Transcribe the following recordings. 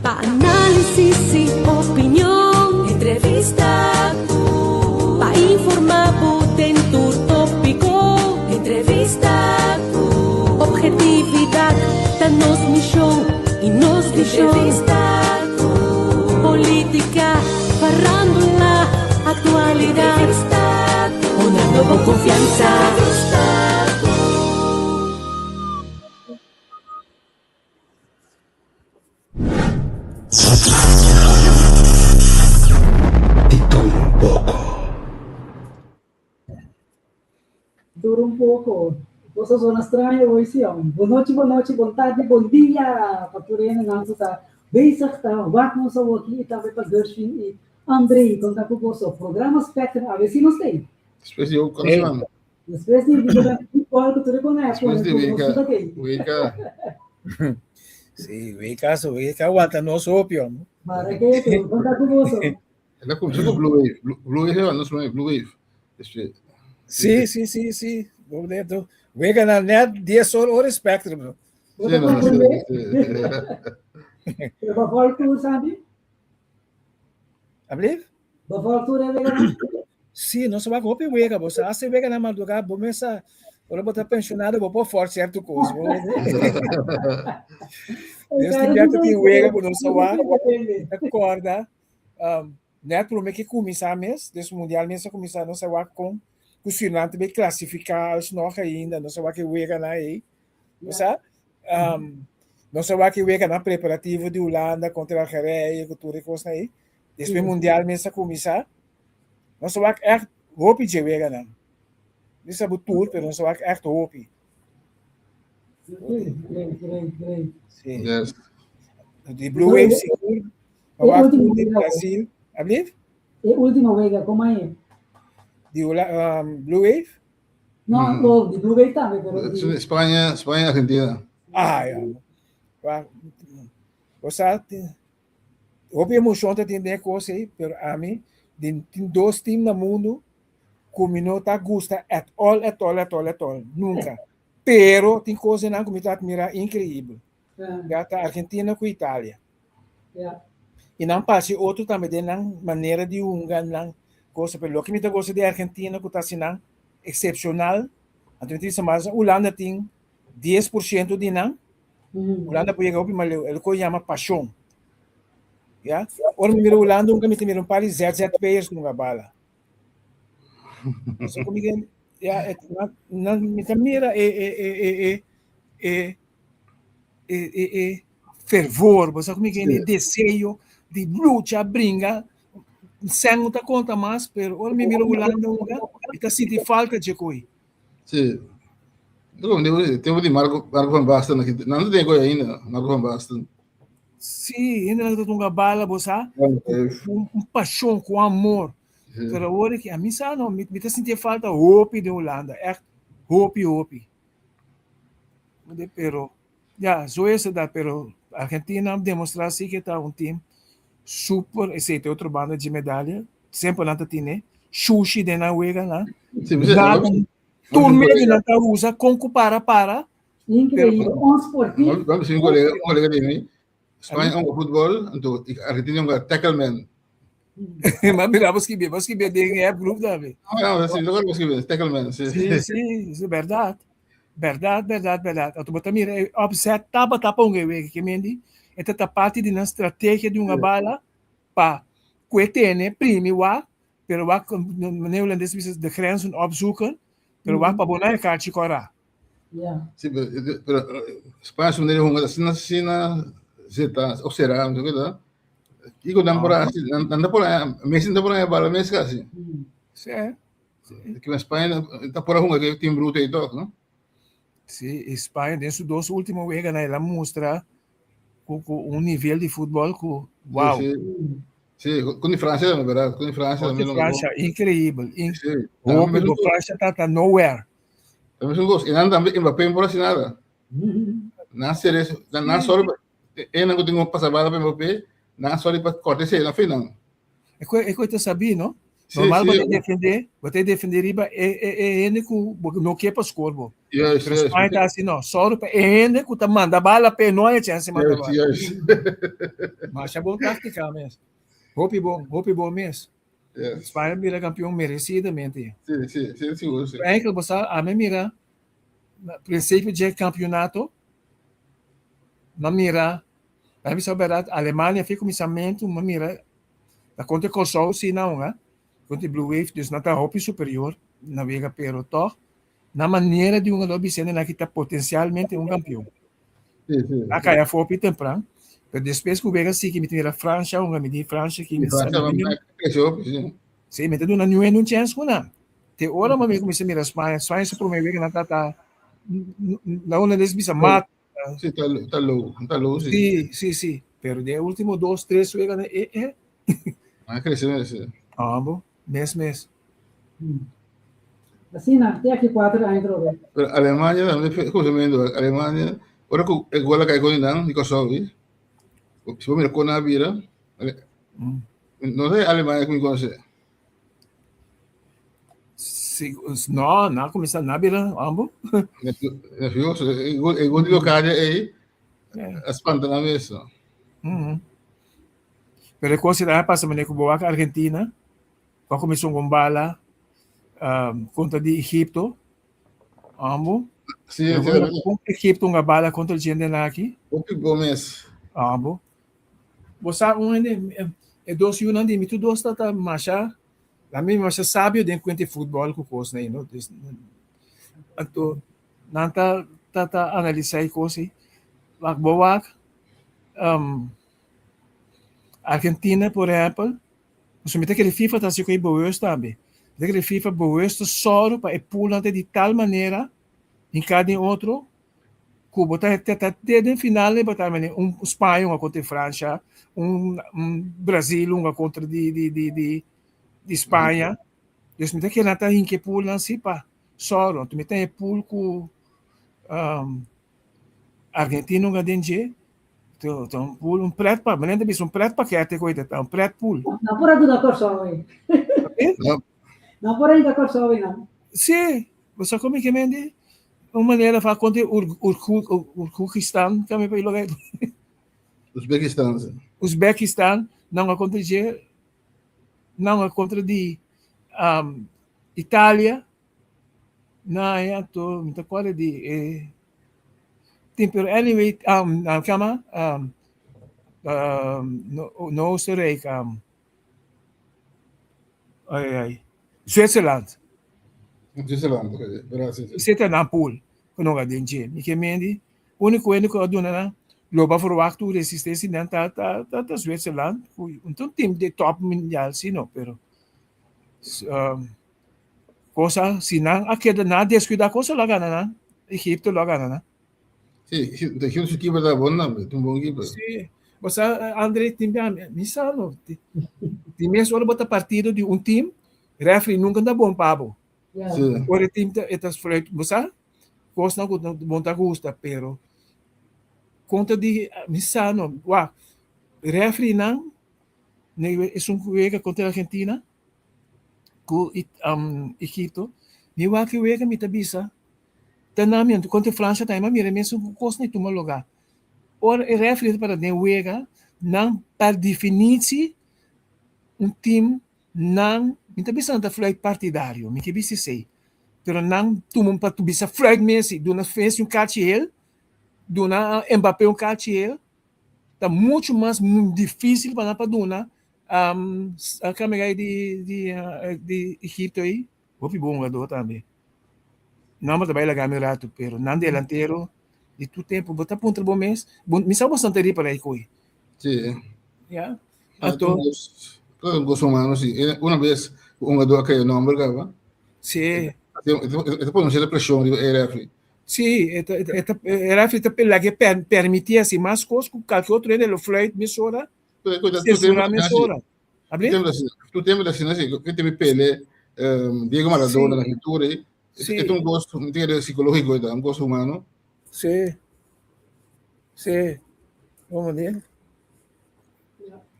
Pa' análisis y opinión, entrevista, pa' informar, en tu tópico, entrevista, objetividad, danos misión y nos visión, entrevista, política, farándula, actualidad, entrevista, una nueva confianza, entrevista. Dura um pouco. Você zona estranha hoje, ó. Boa noite, boa tarde, bom dia. Paturena não está bem certo. Vamos ao aqui e também para Gershwin e Andrei, contar com você. Programa Spectrum, a ver se nós tem. Depois de eu continuando. Depois de qual que tu reconhece? Depois de Wicca. Sim, Wicca aguanta nosso ópio. Para que contar com você. Ela começou com Blue Wave. Blue Wave é nosso nome, Blue Wave. Sim. Wicca na net 10 horas Spectrum. Você vai falar tu, sabe? Abrir? Vai falar tu, né? Sim, nós vamos copiar Wicca. Você acha Wicca na madrugada, vou começar. Vou botar pensionado, vou pôr forte certo coisa. Deus te dê que Wicca, por não saber, acorda. Net para o que começar mês, desse mundial mês começar não saber com cozinhante bem classificar os nog ainda, não saber que Wicca na aí, você? Não saber que Wicca na preparativo de Holanda contra a Coreia, que tudo isso aí. Desse mundial mês começar, não saber echt hoop de Wicca não. Não sabe tudo, mas não saber echt hoop. Great. Sim. Yes. De Blue Wave seguro, para o Brasil. Abrir? E última vez, como é? De Blue Wave? Não, de Blue Wave também. Pero Espanha, Argentina. Você houve emoção de ter coisa aí, mas a mim, tem dois times no mundo que não tá gosta at all. Nunca. Pero tem coisa na que me admira incrível. Gata Argentina com Itália. E não passa outro também de maneira de não coisa pelo que me gosta de Argentina que está sendo excepcional. Então tem mais Holanda tem 10% de não. Holanda pode chegar mas ele que chama paixão. Ya? Ora me Holanda nunca me tem um par de ZZ players nunca bala. Só comigo não me mira fervor, você comigo é desejo de luta, brinca, sangue não conta mais, pero ora me mira Holanda e tá sentindo falta de coisa. Sim. Tem de Marco Van Basten aqui. Não tem coisa ainda, Marco Van Basten. Sim, ainda não tem uma bala, você paixão, com amor. Pero agora que a mim não, me tá sentindo falta hope de Holanda, é hope. Pero so é da, pero Argentina demonstrar assim que tá time super, esse é outro banda de medalha, sempre lá tem, Xuxi de na Wega lá. Turma de na usa com para. Incrível, esportivo. Vamos um colega de mim. Espanha é um futebol, então Argentina é um tackleman. Mas miramos que bem de grupo também. Não, assim, agora vamos que bem, tackleman. Sim, isso é verdade. Verdade. Eu botar mira, observa tapa um que mendi, é parte de uma estratégia de uma bala para coetene prime wa, pero wa neerlandês precisa de grenzen opzoeken, pero wa para bonar kaartje kora. Sim, pero Espanha é maneira uma assim zeta ou será, não sei lá. E quando anda por aí, mês anda por aí bala mês assim. Sim. Que a Espanha está por aí que tem bruto e todo, não? Sim, Espanha, desde os últimos anos, ela mostra um nível de futebol que, uau! Sim, com a França, é verdade. Com a França também. França, incrível. O França está nowhere. Também são gostos. E não também, Mbappé não pode nada. Não seria, não só ele não tem uma passada para Mbappé, não só para cortar na final. É coisa sabia, não? Normal você defender riba é ele que não quer para score. Yes, Mas yes. Espanha está assim, não. Só é ele que manda bala para nós, a chance de mandar bala. Yes. Mas é bom tática mesmo. Hope bom mesmo. Yes. Espanha vira campeão merecidamente. Sim, seguro, sim. É que você a mim mira princípio de campeonato, na mira, a mim saber a Alemanha fica começamento, uma mira, da conta Kosovo se não, né? Conta Blue Wave, dus não está hope superior, navega pero toch, na maneira de um lobby sendo na que está potencialmente um campeão. Sim. A caia foi hope temprano, pero depois que o Vega se que me tira França, um me de França que me sabe. Sim, me tendo na new and chance com na. Te ora mas como se mira Espanha se promove que na tá na uma das bisa mata. Sim, tá low, sim. Sim. Pero de último 2, 3 Vega cresceu mesmo. Bom, mês. Assim, não, tem aqui 4 ainda. A Alemanha, consumindo a Alemanha, ora que é igual a que é não, de Kosovo. Se for com a vira, não sei a Alemanha como conhece. Não, começa na vira, ambos. É igual de local aí, as pantanas mesmo. Pero considerar passa mané com boa Argentina, com começou com bala contra de Egipto, ambos. Sim, com Egipto uma bala contra o gente aqui. O Gomes. Ambos. Você é 2 anos de mito 2 tá marcha. A mim marcha sábio dentro de futebol com coisa aí, não? Então, não tá analisar coisa. Mas boa Argentina, por exemplo, você me tem que FIFA tá se com boas também. Tem que FIFA boas só para pulante de tal maneira em cada outro que botar até final botar Espanha contra França, Brasil contra de Espanha. Então me tem que nata em que pulan se pa só, tu me tem pul com Argentina dentro então, um preto para, mas nem um preto paquete coisa, um preto pool. Não por aí da Kosovo. Não por aí da Kosovo não. Sim, você como que mende? Uma maneira para conter Urkukistan, também para ir lugar. Uzbequistão, não a contra de Itália, não é to, muita coisa de Pero anyway, kama no Oostenrijk, Zwitserland. Zit na pool, kuno ga din je. Mi kemendi, único aduna na loba verwacht hoe resistência dan ta Zwitserland, um time de top mundial sino, pero cosa sinang akeda na descuida cosa la gana na, Egipto la gana na. Sim, the huge keeper da bom keeper. Sim, você André time misalo, time só bota partido de time, referee nunca dá bom pabo. Sim. Ora time etas foi, você gosta não bom tá gosta, pero conta de misalo, referee não é jogo contra a Argentina, com Egipto, me que wega me tabisa. Tanamian, contra França também, mas mesmo coisa nem tomar lugar. Ora, é referido para den wega, não per definição time não, então bisa não flight partidário, me que bisa sei, pero não tomam para tu bisa flight mesmo, do na fez cartier, do na Mbappé cartier, tá muito mais difícil para dona a câmera de Egipto aí, vou bom jogador também. Não mas também lagar rato, pero não delantero de tu tempo, botar ponto bom mês, me salva santeria para aí coi. Sim. Yeah. Todos os humanos, sim. Uma vez um jogador que eu não lembrava. Sim. Depois não sei a pressão do RF. Sim, era feita pela que permitia assim mais coisas que qualquer outro ele flight misora. Censura misora. Tu tem assim, que teve Pelé, Diego Maradona na pintura aí. É um gosto, um tem psicológico, um gosto humano. Sim. Vamos ver.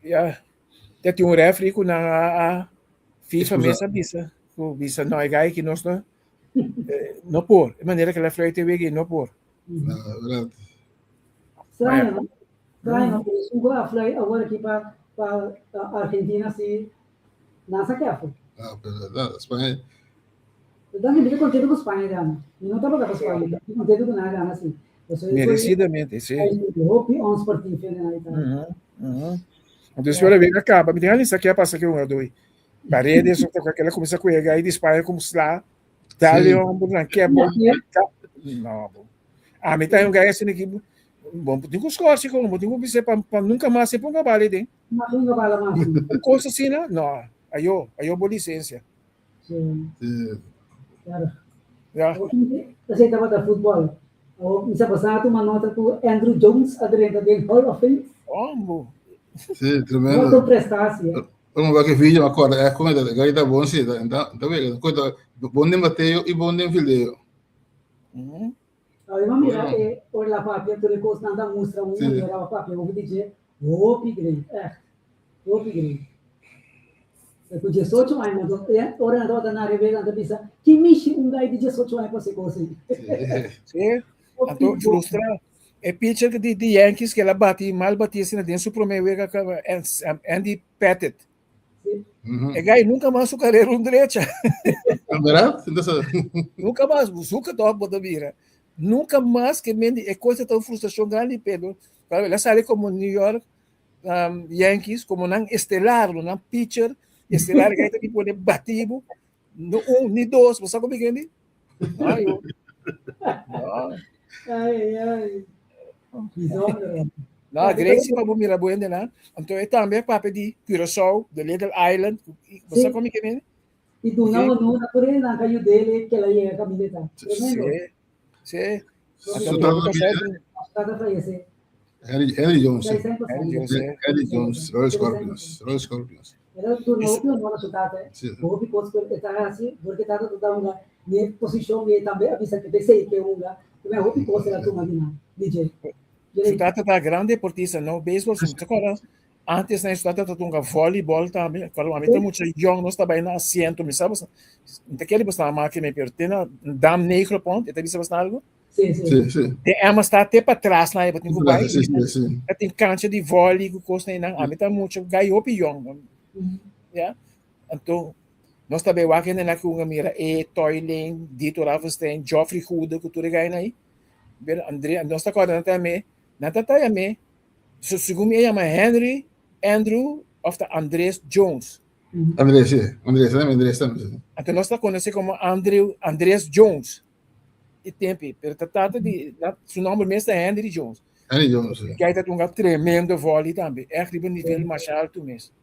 Yeah. Tem referee na FIFA Escusa. mesa bisa não é gai que nós não por, de maneira que ela flerte aqui não por. Verdade. Estranho, não? Estranho, não? Por isso, eu falei agora aqui para a Argentina, assim, nessa que é, foi. Verdade. Espanha. Eu também fico contente com a Espanha, Gana. Eu não estava com a Espanha, eu fico contente com nada, Gana, assim. Merecidamente, sim. Eu fui 11 partidos, né, então. Então, se olha bem, acaba. Me tem a lista aqui, passa aqui um, dois. Paredes, só com aquela começa a correr aí de Espanha, como se lá, dá-lhe que é bom. Não, bom. Ah, me tem um gás assim aqui. Bom, tem que escolher, como tem que ser para nunca mais se ponga bala aí. Mas nunca vai lá mais. Coisa assim, não. Aí eu vou licença. Sim. Claro. Já. Você estava da futebol. Me passado uma nota para Andrew Jones, aderente do Hall of Fame. Bom. Sim, tremendo. Muito prestação. Vamos ver que vídeo agora é como é gari da bom sim, então vê, coisa bom de Mateo e bom de Fileo. Aí vamos mirar e olhar para papel, tu recurso não dá mostra era o papel, eu vou dizer, upgrade, upgrade. Eu podia só te mais, mas orando da na revela da bisa, que mexe gai de só te mais para você conseguir. Sim. Então frustra. É pitcher de Yankees que ela mal batia assim dentro do primeiro Andy Pettit. É gai nunca mais o carreira direita. Verdade? Nunca mais, o suca top da mira. Nunca mais que é coisa tão frustração grande pelo. Ela sai como New York Yankees como não estelar, não pitcher, estelar que tem pode bater no nem dois, você sabe como é que Ai. Não, Gracie para mira boa né? Então é também para pedir Curaçao, the Little Island, você sabe como é que é? E do não por ele na caiu dele que ela ia caminhar. Sim. Henry Jones. Henry Jones, Royal Scorpions. Era tu não não chutada. Vou because porque tá assim, porque tá toda uma minha posição e também avisa que pensei que uma, eu vou because era tu magina. DJ. Chutada tá grande deportista, não beisebol, agora antes na estudata tá tunga voleibol também, quando a meta muito young nós tá bem na asiento, me sabe? Então aquele basta a máquina me pertena, dam negro ponto, e você basta algo? Sim. Tem mas tá até para trás lá, tem que vai. Sim. Tem cancha de vôlei que custa na, a meta muito ganhou pião. Yeah. Então nós também o aqui na que uma mira e Toylen, Dito Ravenstein, Geoffrey Huda que tudo ganha aí. André, nós tá acordando também. Nata tayo me, so segundo me chama Andrew of the Andres Jones. Andrés também. Então nós está conhecido como Andres Jones. E tempo, pero trata de, seu nome mesmo é Andrew Jones. Henry Jones. Que aí tá um tremendo vôlei também. É aquele nível mais alto mesmo.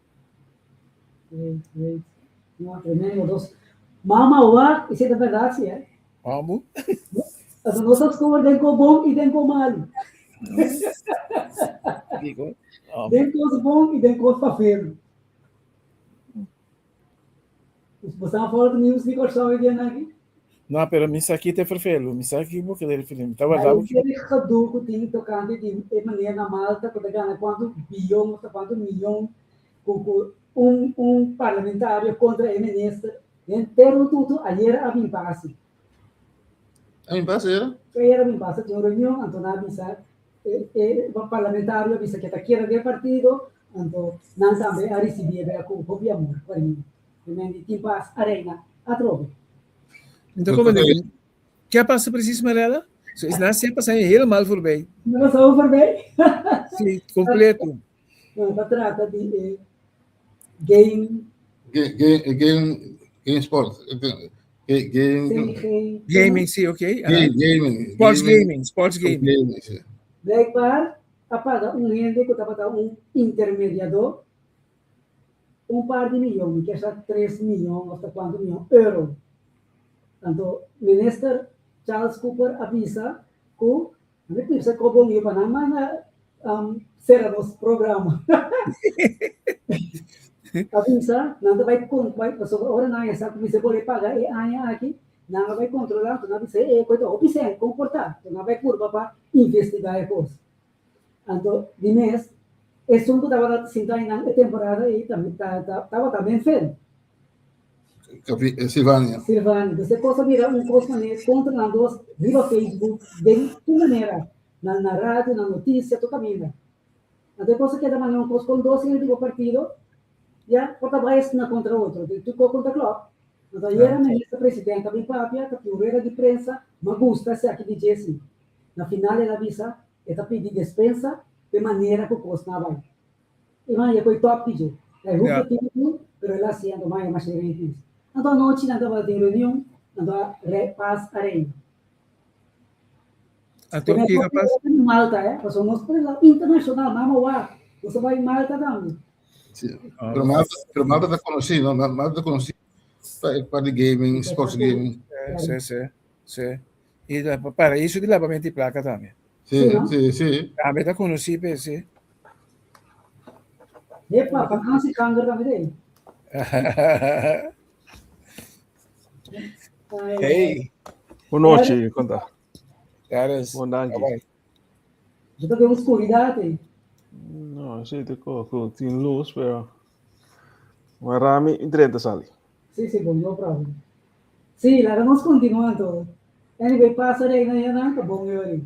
Não, tremendo dos. Mama wa, isso é verdade, sim, é. Vamos. As nossas cores den com bom e den com mal. Den com bom e den com feio. Você não fala de news de corção aqui, aqui? Não, pero missa aqui te perfeito. Missa aqui vou querer filme. Tá verdade. Ele cadou que tem tocando de maneira na Malta, quando ganha quanto bilhão, quanto milhão, com parlamentário contra o ministro. Inteiro tudo, ayer a mim passe. A mim passe era? Era a mim passe, tinha uma reunião, então na avisa, o parlamentário avisa que está aqui no partido, então não também a receber com o governo, para mim. Também tem paz, arena, a troca. Então, como é que passa preciso, Marela? Isso não sempre passa helemaal voorbij. Não passou voorbij? Sim, completo. Não, trata de game sport. Gaming, sim, ok. Sports gaming. Blijkbaar, apaga gente que estava um intermediador, par de milhões, que é 3 milhões, hasta quanto milhões euros. Então, o ministro Charles Cooper avisa que não precisa cobrar o Panamá será nosso programa. Avisa, não vai sobre hora não é sabe você pode pagar e aqui não vai controlar, não vai ser coisa opção comportar, não vai curva para investigar a coisa. Então, de mês, esse um que estava sentado na temporada e também estava também feio. Silvânia. Silvânia, você pode mirar coisa contra nós dois, viva Facebook, de que maneira, na rádio, na notícia, tu caminha. Até coisa que da manhã coisa com dois em tipo partido, já porta mais na contra outro, tu contra club. Então, era ministra presidenta, bem papia, que era de prensa, mas gusta se aqui de assim. Na final ela visa, ela pede dispensa de maneira que o coisa não vai. E mas é coi top de, é ruim que tudo, pero ela sendo mais gerente. Então, noite nada vai ter reunião, nada repassa a reina. Então, que rapaz? Malta, nós somos internacional, não é? Você vai em Malta também. Sim. Pero Malta está conhecido, Malta está conhecido para de gaming, sports gaming. Sim. E para isso de lavamento de placa também. Sim. Também está conhecido, sim. Epa, para não se cangar também. Hey, boa noite, conta. Bom dia. Já tem escuridade. No, sí, tem luz, pero Rami intenta salir. Sí, bom, no problem. Sí, la vamos continuando. Anyway, passa aí na Yana, tá bom, eu.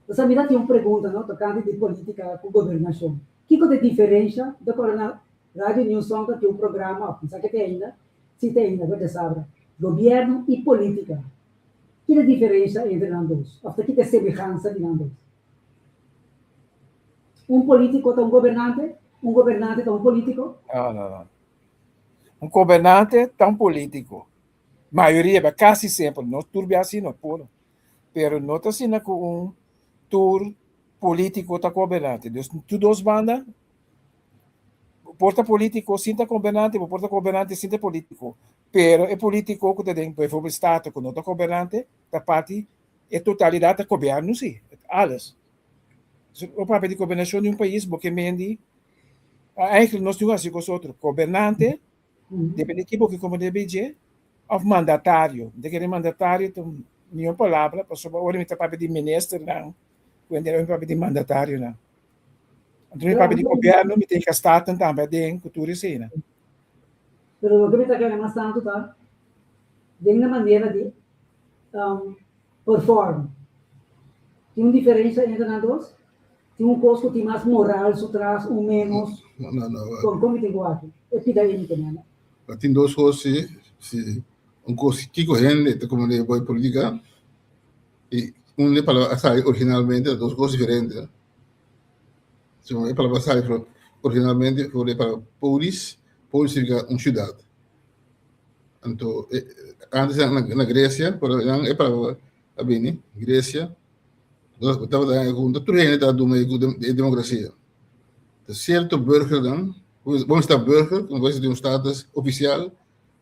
Você me dá uma pergunta, não, tocante de política com governação. O que é a diferença do Corona Rádio News Song, que é um programa, pensa que tem ainda, se tem ainda, você sabe, governo e política. Que é a diferença entre os dois? Ou que é a semelhança de os dois? Um político é um governante é um político? Não. Um governante é um político. Maioria, quase sempre, não tudo assim, não pode. Pero não está assim com um tour político tá governante. Tu duas bandas, porta político, sinta governante, porta governante, sinta político. Pero é político que tem, por exemplo, o Estado, que não está governante, da parte, é totalidade do governo, sim. Alles. O papel de governação de um país, porque mendi, eigenlijk nós temos assim com os outros. Governante, depende de que como deve ser, ou mandatário. De que mandatário, nenhuma palavra, para só o papel de ministro, não. Quando é o papel de mandatário, não. Então, o papel de governo, me tem que estar também dentro da cultura, sim, né? Pero o que me está querendo mostrar, tá? De uma maneira de perform. Tem uma diferença entre os dois? Tem um curso que tem mais moral, se traz um menos. Não. Como tem guarda? É pidamente, né? Tem duas coisas, um curso que corrente, como de boa política, e um para sair originalmente, duas coisas diferentes. Então, é para sair originalmente, foi para Polis significa uma cidade. Então, antes na Grécia, é para a Beni, Grécia, estava dando tudo ainda do meio de democracia. Certo burger dan, vamos estar burger, como você tem um status oficial,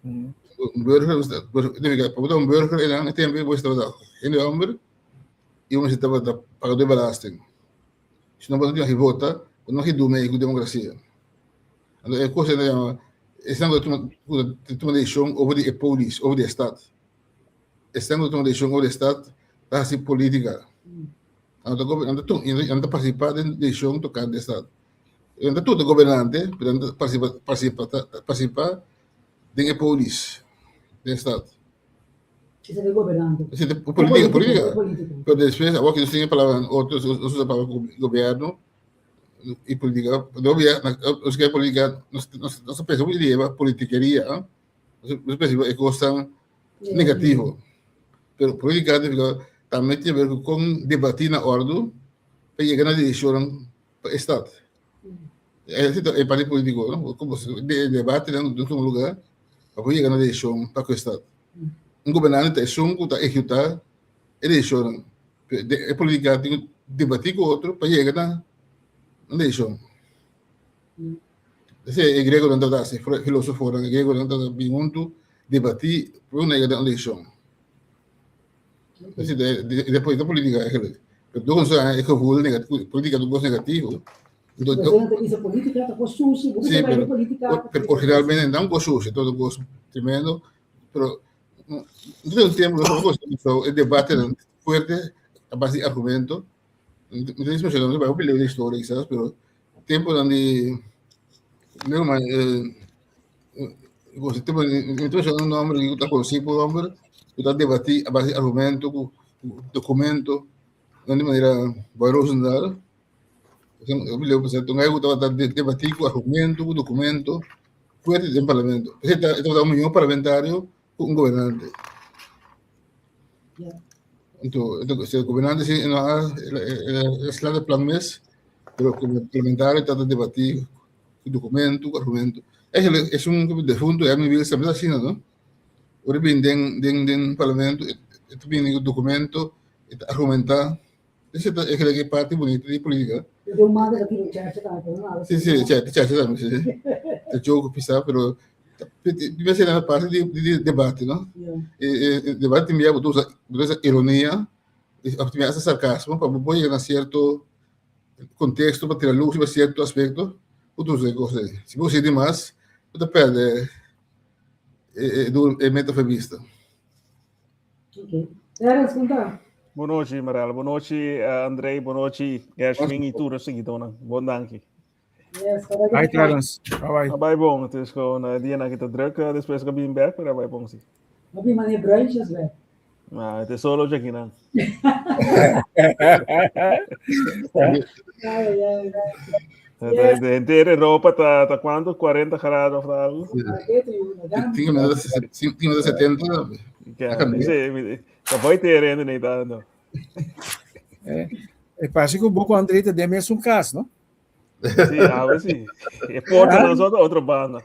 um burger, para um burger e dan também você estava em Amber e você estava pagando belasting. Se não pode vota, não que do meio de democracia. Então é coisa de estando uma decisão over the police, over the Estado. Estando uma decisão over the Estado, está assim política. Anda participar da decisão tocada do Estado. Anda todo governante, anda participar da police, do Estado. Isso é governante. Política. Pero depois, agora que nós temos a palavra, outros usam a palavra governo e política. Os que é política, nós pensamos que é politiqueria, nós pensamos que é coisa negativa. Pero política também tem a ver com debater na ordem para chegar na decisão para o Estado. É para político, não? Como debate em um lugar para chegar na decisão para o Estado. Um governante é um que está executando a decisão. É política tem que debater com outro para chegar na decisão. Esse é grego não está assim, filósofo grego não está perguntando debater para chegar na decisão. Depois da política é do é gevoel negativo, política do gosto negativo. Isso política está com sushi, você vai de política. Originalmente não com sushi, todo gosto tremendo, pero no tempo o debate fuerte a base de argumento. Mesmo se não vai opinar de história, sabes, pero tempo onde Você tem um nome que está consigo, o nome, que está debatir a base de argumento, documento, de maneira valorosa, não. Eu me lembro, então, eu estava debatir com argumento, com documento, foi no parlamento. Você está um milhão parlamentário com um governante. Então, se o governante não é de plan mês, pero como parlamentário está debatir com documento, com argumento. É defunto, é a minha vida sempre assim, não? Ora bem, dentro parlamento, tem documento, argumentar. Essa é aquela parte bonita de política. Eu mando aqui no chat, tá? Sim, chat também, sim. É jogo, pensar, pero deve ser na parte de debate, não? Debate me dá duas ironia, esse sarcasmo, para pôr em certo contexto, para tirar luz sobre certo aspecto, outras coisas. Se você demais, você perde metafemista. Ok. Era contar. Boa noite, Marela. Boa noite, Andrei. Boa noite, Gershwin e tudo seguido. Bom dank. Yes, Hi, Clarence. How are you? Vai bom. Het is gewoon die na kita druk, depois que bem back, maar vai bom sim. Mas de maneira branches, velho. Ah, het is solo aqui, não. De inteira Europa tá quanto? 40 graus ou algo? Tinha menos de 70. Tá vai ter ainda nem dando. Parece que o Boco Andrei também é um caso, não? Sim, ah, sim. É porta na outra banda.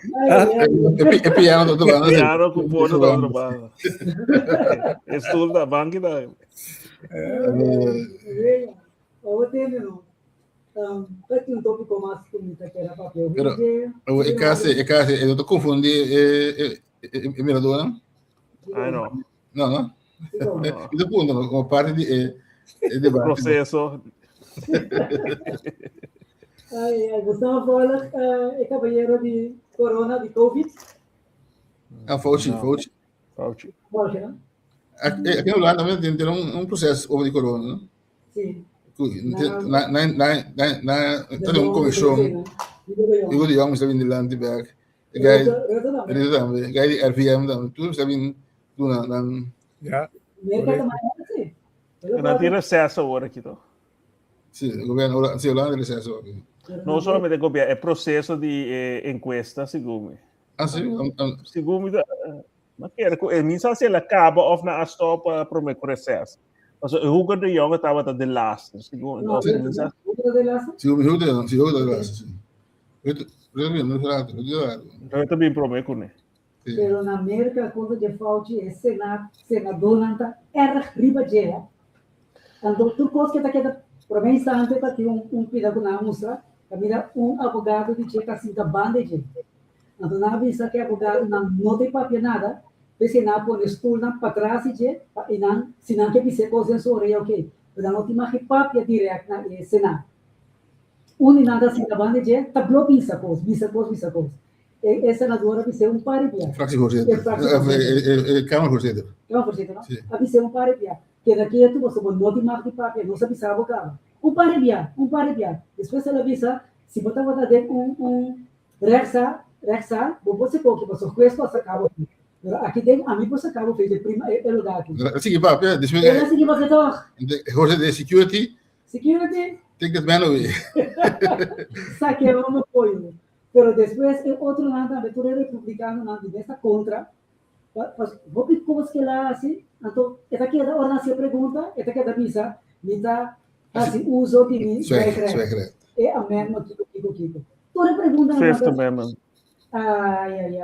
É piano da outra banda. Piano com porta da outra banda. É estudo da banca da. Eu tenho tem um tópico mais bonito que era papel. É caso, eu tô confundindo é Mirador, Ah, não. Não. Isso ponto, como parte de debate. Processo. Gustavo fala é cavalheiro de corona, de Covid. Fauci. Fauci, né? Aqui no Holanda também tem um processo de corona, né? Sim. Tem uma comissão. Eu digamos que está vindo lá de back. Eu também. Gai de RVM também. Tudo está vindo na. Já. Não tem acesso agora aqui, então. Sim, o governo Holanda tem acesso aqui. Não somente o governo, é processo de encuesta, segundo. Ah, sim? Segundo, mas quero, minha se ela acaba ou na stop para me processo. Also, Hugo de Jonge estava de laatste. Segundo, eu também prometo, né? Pero na América, a coisa de Fauci é senador, não está erg riba de. Então, tu coisa que está aqui, para mim, está antes para ter cuidado na mostra, mira advogado de checa assim da banda de. Então, na vista que advogado não tem papel nada, se não põe estúdio para trás e não, se não quer dizer coisa sobre ok, mas não tem mais papel direto na Senado. Nada assim da banda de, tá bloqueando essa coisa. É senadora que ser par de Fractie voorzitter. Kamervoorzitter. Kamervoorzitter, não? Que ser par de que daqui tu você não tem mais de papel, não sabe sabe cara. Par de depois ela avisa, se botar de rexa, você pode você conhece você acaba aqui. Aqui tem a mim você acaba fez de prima é lugar aqui. Sim, papel, depois ela seguir você toch. Voorzitter de security. Take that man away. Saque vamos apoio. Pero depois outro lado, a abertura republicana não dessa contra. Vou pedir coisas que lá assim, então essa aqui é a ordem se pergunta, essa aqui é da visa, mita assim uso de mim, é a mesma Kiko. Toda pergunta Fifth Amendment. Ai.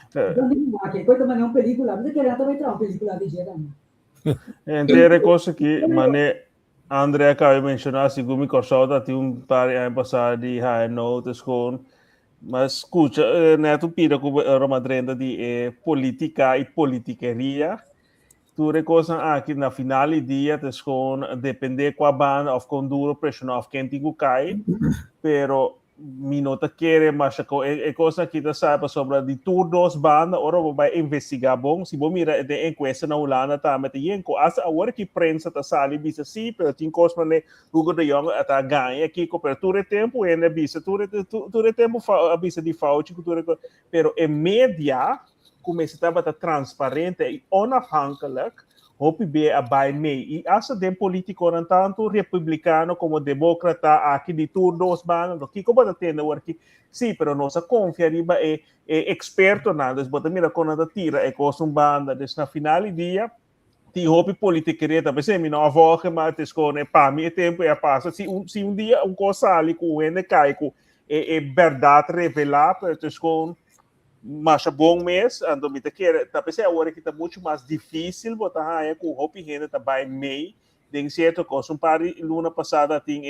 Então, coisa mas não película, mas que também tem uma película de jeito. Inteira coisa que, mané André acabou de mencionar, segundo me corsoda, tinha par de anos passado de high notes com. Mas escuta, neto pira com Roma Drenda de política e politiqueria. Tu recosa aqui na final do dia, com depender com a banda ou com duro pressão ou quem tem que cair, pero minota querer, mas é coisa que está sabe sobre de turnos banda, ora vai investigar bom, se bom mira de enquesta na Holanda tá, mas tem asa agora que prensa tá sali bisa sim, pero tem coisa né, Hugo de Jong tá ganha aqui cobertura tempo e na bisa tudo tempo bisa de Fauci pero em média começa a estar transparente e onafhankelijk. Hopi be a by me. E asa de político tanto republicano como democrata aqui de turnos ban, do que como da tenda work. Sim, pero nossa confia riba é experto nada, bota mira quando da tira é coisa banda, des na final dia ti hopi política reta, per esempio não avoca mas te scone pa mi tempo é passa se um dia coisa ali com ene cai com é verdade revelar, pero te scone mas é bom mês, ando me te quer, tá pensando agora que está muito mais difícil botar aí com hopi renda tá by May, tem certo coisa, par luna passada tem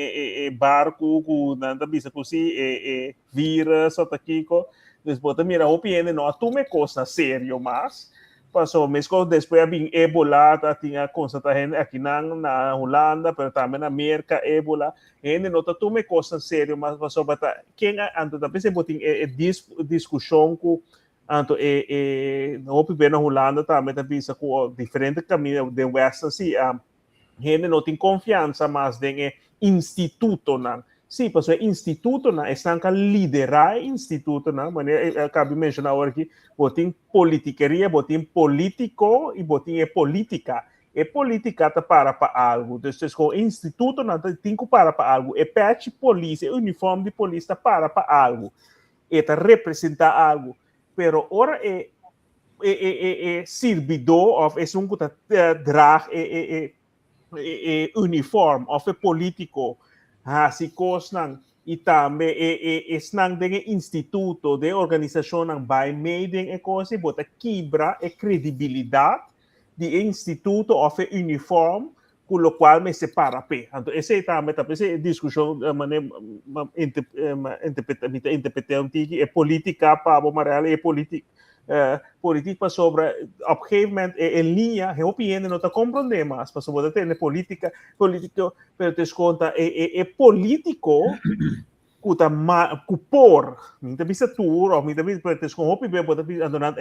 barco com nada bisa com si vírus ou aqui com, depois bota mira hopi renda não atume coisa sério mas passou mês com depois bem Ebola tá tinha constata aqui na Holanda, pero também na América Ebola, ainda não tá atume coisa sério mas passou bata quem ando tá pensando botin discussão com anto hopi bem na Holanda também tá bisa com diferente caminho de West assim gente não tem confiança mais em instituto não. Sim, porque o instituto não estão a liderar o instituto não, mas acabei de mencionar agora que botem politiqueria, botem político e botem política. E política tá para algo. Então, o instituto não tem que para algo. E patch polícia, uniforme de polícia para algo. E tá representar algo. Pero ora servidor of é um que tá drag uniforme of político. Se coisas e também estão de instituto de organização não vai meio coisa bota quebra a credibilidade do instituto of uniforme com o qual me separa pe então esse também tá essa discussão interpretação que é política para o Maranhão é política sobre op een gegeven moment in linha eu opinião não está compreendendo mais para sobre ter político pero te conta político que por não bisa tour ou não bisa te com hopi bem bota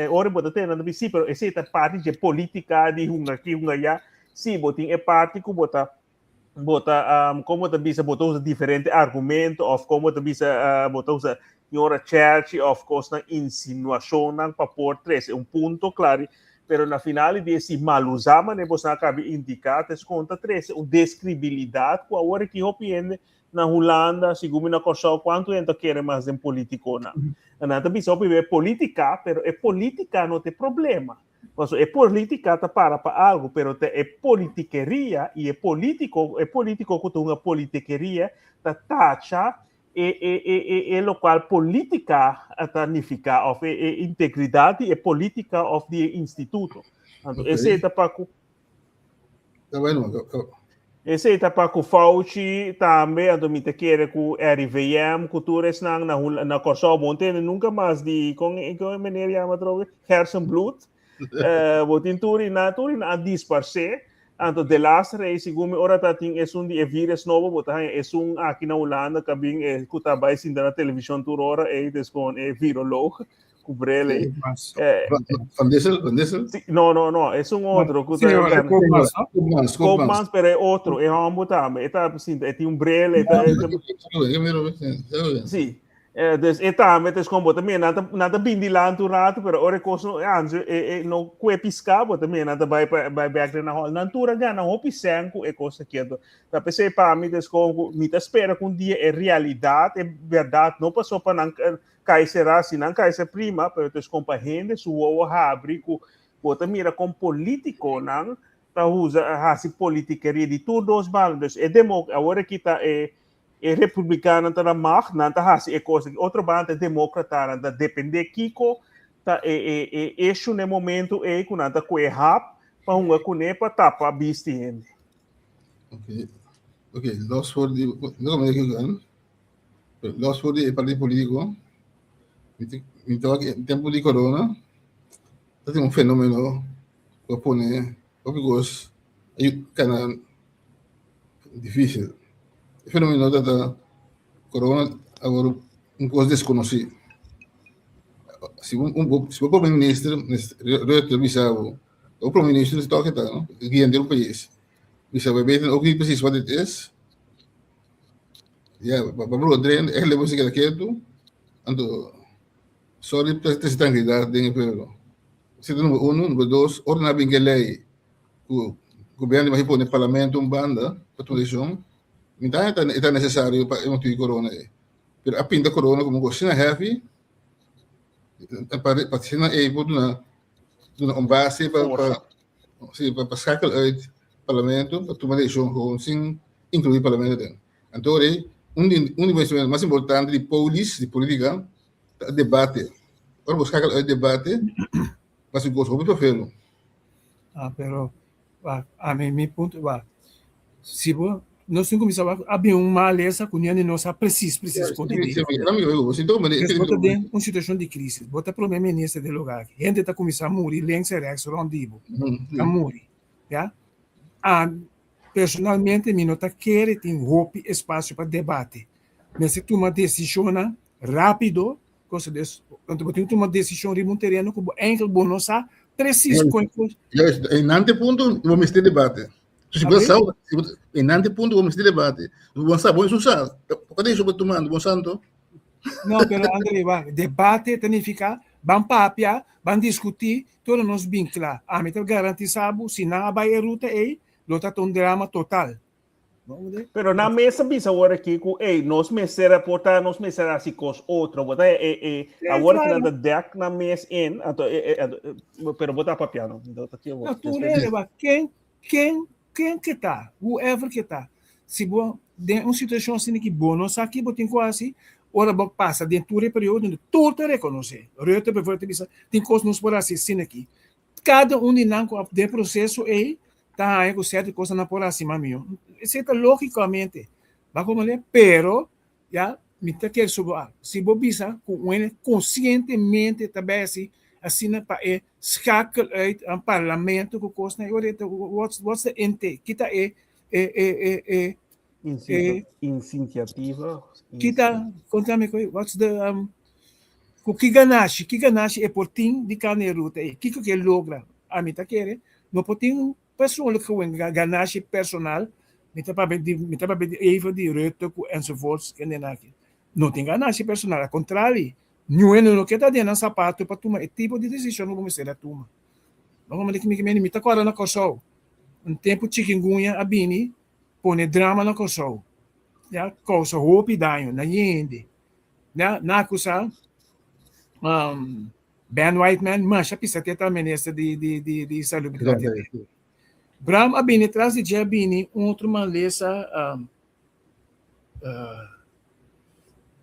ora bota ter não bisa pero esse é parte de política de hunga já se botin parte que bota como te bisa botar diferentes argumentos ou como te bisa botar Senhora Church, of course, na insinuação para pôr três, ponto claro, pero na final desse mal usama, né, você acaba indicar, te conta três, describilidade, com a hora que eu penso na Holanda, segundo na Corsão, quanto ainda quer mais em político, não. Não, também só é política, pero é política não tem problema. Mas é política tá para algo, pero é politiqueria e é político que tem uma politiqueria, tá taxa lo qual política significa of integridade e política of the instituto. Então, esse é para esse é para o Fauci também, a domita quer com RVM, cultura na Corsão Monte, nunca mais de com maneira chama droga hersenbloed. Botin turi na disparse. Então, de last race, segundo ora tá tem de vírus novo, botar aqui na Holanda, cabin que tá vai sim na televisão toda hora com virolog, cubrele. Van Dissel? No, é outro, Koopmans, pero é outro, é um botar, tá assim, tem brele, sim. Dus também também nada bem de lá do rato, pero ora coisa não que piscava também nada vai back na hall natura gana hopi sanco é coisa que tá pensei para mim descongo me espera que dia é realidade é verdade não passou para não cai será se não cai ser prima pero descongo gente sua abre com bota mira com político não tá usa assim politiqueria de todos os bandos é demo agora que tá republicano tá na mag nanta hasi coisa outro banda democrata nanta depende kiko tá isso no momento com nanta com rap para uma cunepa tapa bisti ok lost for the não é que gan lost for the partido político então tempo de corona tem um fenômeno que põe obvious aí cana difícil fenômeno da corona agora coisa desconhecida. Se o primeiro-ministro, Rutte, bisava, o primeiro-ministro está aqui, não? Guiando o país. Bisava, bem, o que precisa fazer isso? Vamos André, ele vai seguir quieto, ando, sorry, para ter tranquilidade, dentro do se número 1, número 2, ordenar bem que lei, o governo vai pôr no parlamento banda, para tudo isso, então é necessário para o motivo de corona. Pero a pinta corona, como você não heavy, para você não é uma base para sacar uit parlamento, para tomar decisão gewoon sem incluir parlamento dentro. Então, investimento mais importante de política, é debate. Para buscar o debate, mas o gosto muito feio. Pero a mim ponto se nós temos começar a abrir uma maleza com a nossa preciso contribuir. Bota dentro uma situação de crise, bota primeiro-ministro de lugar, gente está começando a morrer, lêngs e rex, rondivo, a morrer, já? Personalmente, eu não quero ter espaço para debate, mas se tu uma decisão rápido, coisa desse, quando você toma uma decisão em um terreno como enkel bonosa, preciso com em ante ponto vamos ter debate. Se você em ante ponto vamos ter debate. Vamos saber isso sabe. Cadê isso tomando, bom santo? Não, pero André, debate significa vamos papia, vamos discutir, todos nós bem claro. A mim garantizado, se não vai a ruta aí, lota um drama total. Pero na mesa bisa agora aqui com nós mesera portar nós mesera assim com outro botar agora que nada deck na mesa in pero botar papiano então tá aqui não tu leva quem que tá whoever que tá se bom de uma situação assim que bom nós aqui botem quase ora bom passa dentro do período onde tudo reconhecer Rutte prefere bisa tem coisas nos por assim aqui cada de não de processo tá aí com certa coisa na por acima meu isso logicamente vai como é pero já me tá quer sobre se bobisa com ele conscientemente também assim para escacar uit um parlamento com coisa né what's the ente kita iniciativa kita contame what's the o que ganache é por tim de caneruta que logra a mim tá querer não pode persoonlijk gewoon ganache personal met even die Rutte enzovoorts não tem ganache personal ao contrário não quer dar dentro sapato para tomar tipo de decisão não vamos ser a tomar vamos dizer que me tá corando na Kosovo tempo chikungunya a bini põe drama na Kosovo já causa hope daño na gente na acusa Ben Whiteman mas a pisa teta ministra de salubridade Bram abini traz de dia abini outro maleza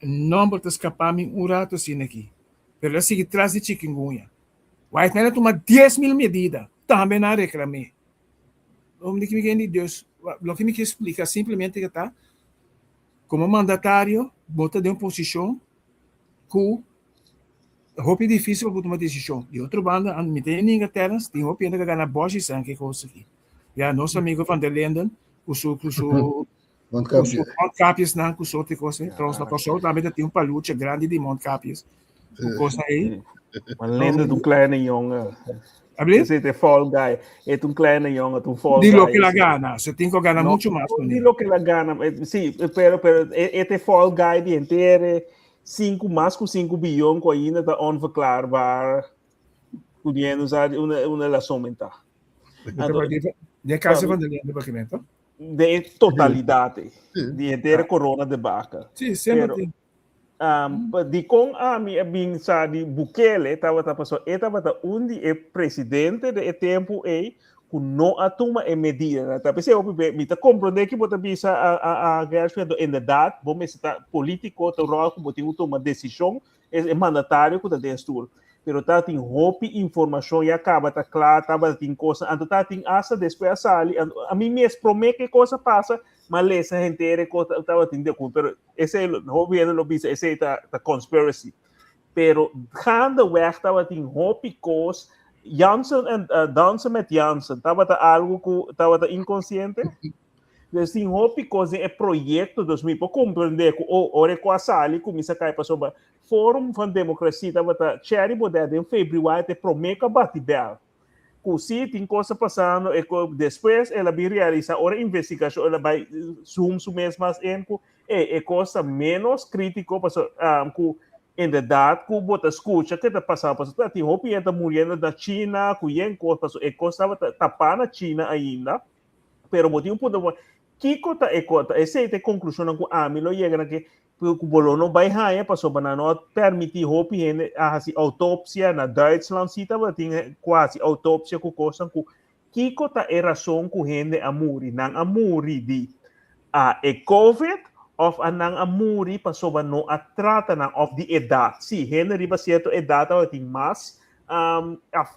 número de escapar-me rato assim aqui. Pero assim traz de chikungunya. White man toma 10.000 medidas. Também não reclamei. O que me quer Deus, o que me quer explicar simplesmente que tá como mandatário, bota de uma posição que é difícil para tomar decisão. De outra banda, me tem ninguém terras, tem roupa ainda que ganha bosta e sangue coisa aqui. Ja, nosso amigo van der Linden, com Mondcapias, não, com o outro coisa, trouxe na Kosovo, também tem paluche grande de Mondcapias. Coisa aí. Van Linden, kleine jongen. Esse é fall guy. É kleine jongen, fall guy. Dilo que la gana, você tem que ganhar muito mais. Dilo que la gana, sim, pero este fall guy de inteiro, 5 bilhões que ainda está onverklaarbaar, podendo usar uma relação mental. De casa van der Linden documento? De totalidade. De inteira corona de vaca. Sim, sempre. De com a minha binsa de Bukele, estava onde é presidente de tempo com não a toma medida. Tá pensei, me tá compreender que bota bisa a Gershwin inderdaad, bom está político, tá rol que botou uma decisão, é mandatário que tá dentro. Pero tá tem roupa informação e acaba tá claro, tá tem coisa, então tá tem asa depois ali, a mim mesmo promete que coisa passa, mas essa gente é coisa tá tem de com, pero esse governo lo bisa, esse tá conspiracy. Pero cada vez tá tem roupa coisa Janssen en dansen met Janssen, tava algo que tava inconsciente. Dus tem hopi coisa é projeto dos me para compreender que ora com a sali começa a cair para sobre Fórum van Democracia tava cherry bodega em fevereiro te promeka batibel. Se tem coisa passando e depois ela vai realizar ora investigação ela vai zoom mês mais em é coisa menos crítico para em verdade que bota escuta que está passando para tem hopi está morrendo da China que em coisa é coisa tá na China ainda pero motivo por que cota é cota essa é a conclusão que a mim lo chega que o bolono vai raia passou para não permitir hopi a autópsia na Duitsland se tava tinha quase autópsia com coisa que cota é razão que gente a morrer não a morrer de é COVID of anang amuri pasoba no atrata na of the edad. Si Henry ba certo edad o ting mas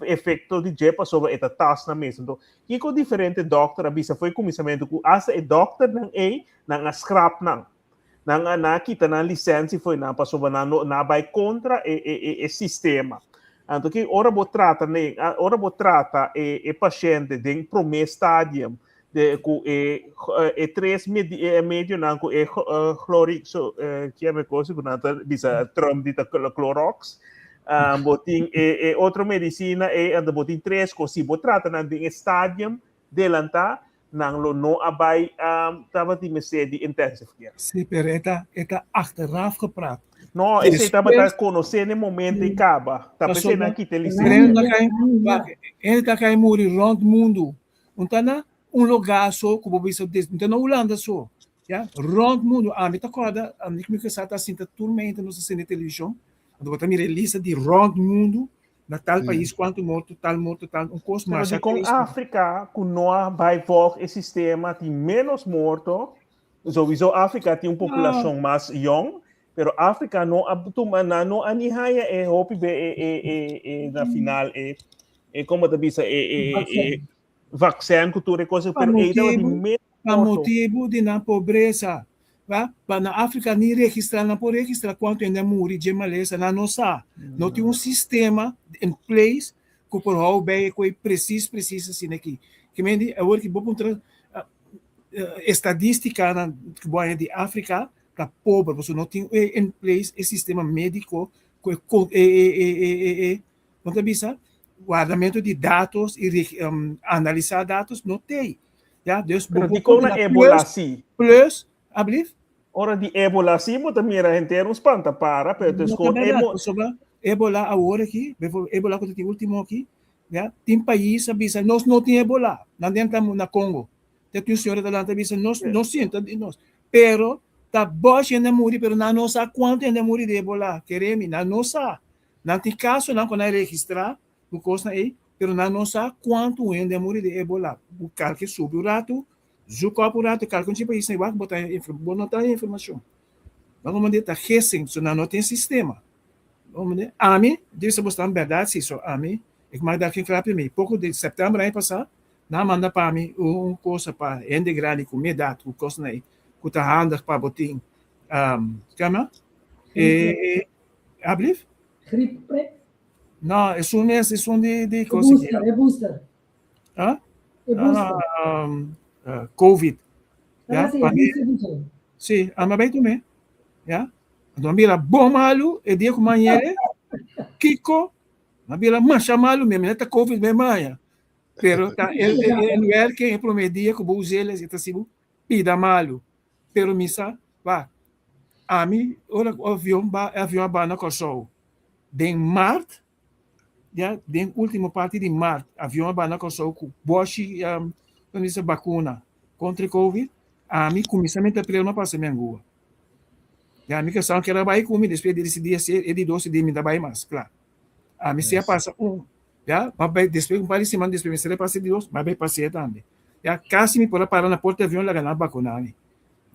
efeito de je pasoba eta tas na mesmo. Então, kiko diferente doctor abisa foi começamento ku asa e doctor nang nang scrap nang na kita na licença foi na pasoba na vai contra e sistema. Então que ora bo trata e paciente de primeiro estádio de três medio nanco chlorix que é uma coisa que nada bisa trom dita clorox botin outra medicina anda botin três coisas bo trata na de estádio delanta nang lo no abai tava de de intensive care. Sim, pero eta achteraf gepraat. No, esse estava a conhecer no momento e acaba. Tá pensando aqui te ele tá cai morrer rond mundo. Então lugar só que vou ver então na Holanda só, já rond mundo. A mim tá corda, a mim que está assim tá turma entra no cine televisão. Então botar minha lista de rond mundo na tal país quanto morto tal um custo mais. Mas com África, com não vai voltar esse sistema tem menos morto. Sowieso África tem uma população mais young. Pero África não anihaya hopi na final como te bisa vaccin cultura coisa pero para motivo de na pobreza para na África nem registrar não pode registrar quanto ainda morre de maleza na nossa não tem sistema in place que por how bem que preciso assim aqui que me diz agora que vou contra estadística na de África tá pobre, você não tem em place o sistema médico não bisa guardamento de dados e analisar dados não tem, já Deus com na Ebola sim plus ablif hora de Ebola sim mas também a gente não espanta para pero Ebola agora aqui Ebola que tem último aqui já tem país bisa nós não tem Ebola não dentro na Congo tem senhora da lá bisa nós não senta de nós pero tá boa ainda morrer, pero não sabe quanto ainda morrer de Ebola. Queremos, não sabe. Não tem caso, não quando registrar, o coisa aí, pero não sabe quanto ainda morrer de Ebola. O cara que sube o rato, zuca o rato, o cara que tipo isso, vai botar informação. Vamos mandar tá recém, não tem sistema. Vamos mandar. A mim, deve botar na verdade, se isso a mim, eu mais daqui falar para mim, pouco de setembro aí passar, não manda para mim coisa para integrar com medado, o coisa aí. Que tá handig para botin kama ablif Gripe? não é só de coisa é booster COVID já sim ama bem também já então bila bom malo e dia com manhã kiko na bila mancha malo mesmo tá COVID bem maia pero tá ele é que promedia que vou usar ele tá sibo pida malo pero misa va a mim ora avião ba na Kosovo de março já de última parte de março avião ba na Kosovo com boshi essa vacuna contra COVID a mim começamento de abril não passa minha rua já a mim que são que era vai comigo depois desse dia ser de 12 de me dá vai mais claro a mim se passa já mas depois um par de semana depois me passa de 12 mas vai passar também já quase me por parar na porta avião lá na vacuna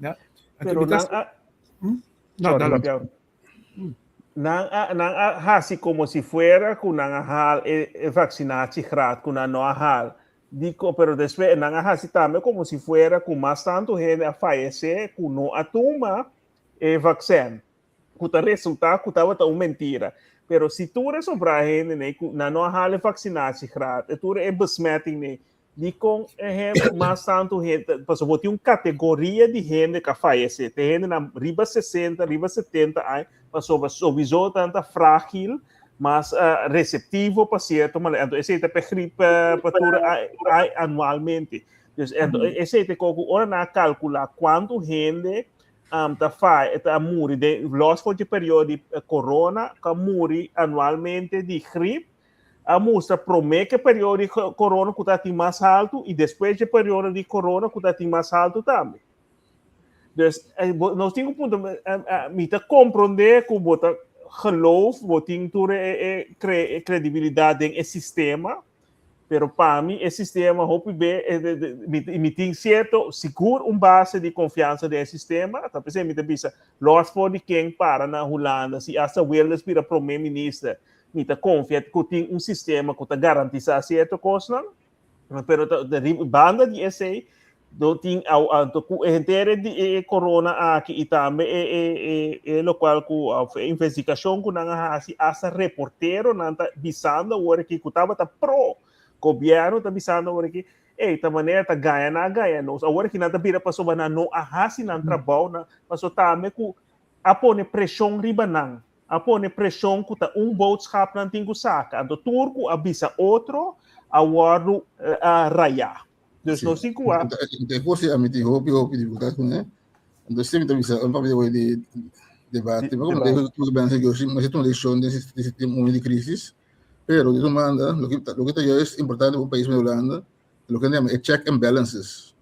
¿ya? Pero así como si fuera con hal vaccinación gratis con no hal digo pero después así también como si fuera con más tanto gente a fallecer con no atoma vaccin que resulta que estaba una mentira pero si tú resolver gente no hal vaccinación gratis tú besmetting de com mais tanto gente, porque você tem uma categoria de gente que falece, tem gente na riba 60, riba 70 anos, passou sowieso tanta frágil, mas receptivo para certo, mas então esse é gripe para anualmente. Então esse é que ora na calcular quanto gente tá morre de los for de período de corona, que morre anualmente de gripe. A mostra promete que o período de corona que está mais alto e depois do período de corona que está mais alto também. Então, nós temos um ponto, me compreender que você geloof, você tem toda credibilidade em sistema, mas para mim, esse sistema, me tem certo, seguro, base de confiança no sistema. Então, por exemplo, me pensa, los for de quem para na Holanda, se hasta Wales para o primeiro-ministro, me confia que tem sistema que garantiza certa coisa, mas a banda de esse do tem a inteira de corona aqui e também é local com a investigação que não há essa reporteiro não está visando o que estava pro governo está visando o que esta maneira está ganha não agora que não está vira passou na não há se não trabalho na passou também com a pôr pressão riba não a pôr pressão que tá boodschap não tem que sacar então turco avisa outro a waro a raiar. Dus não se cuá. Depois a mim tem roupa dificuldade né então sempre tem visa para ver de debate mas como devo bem que hoje mas é uma eleição desse momento de crise pero de manda lo que está é importante para o país de Holanda lo que é check and balances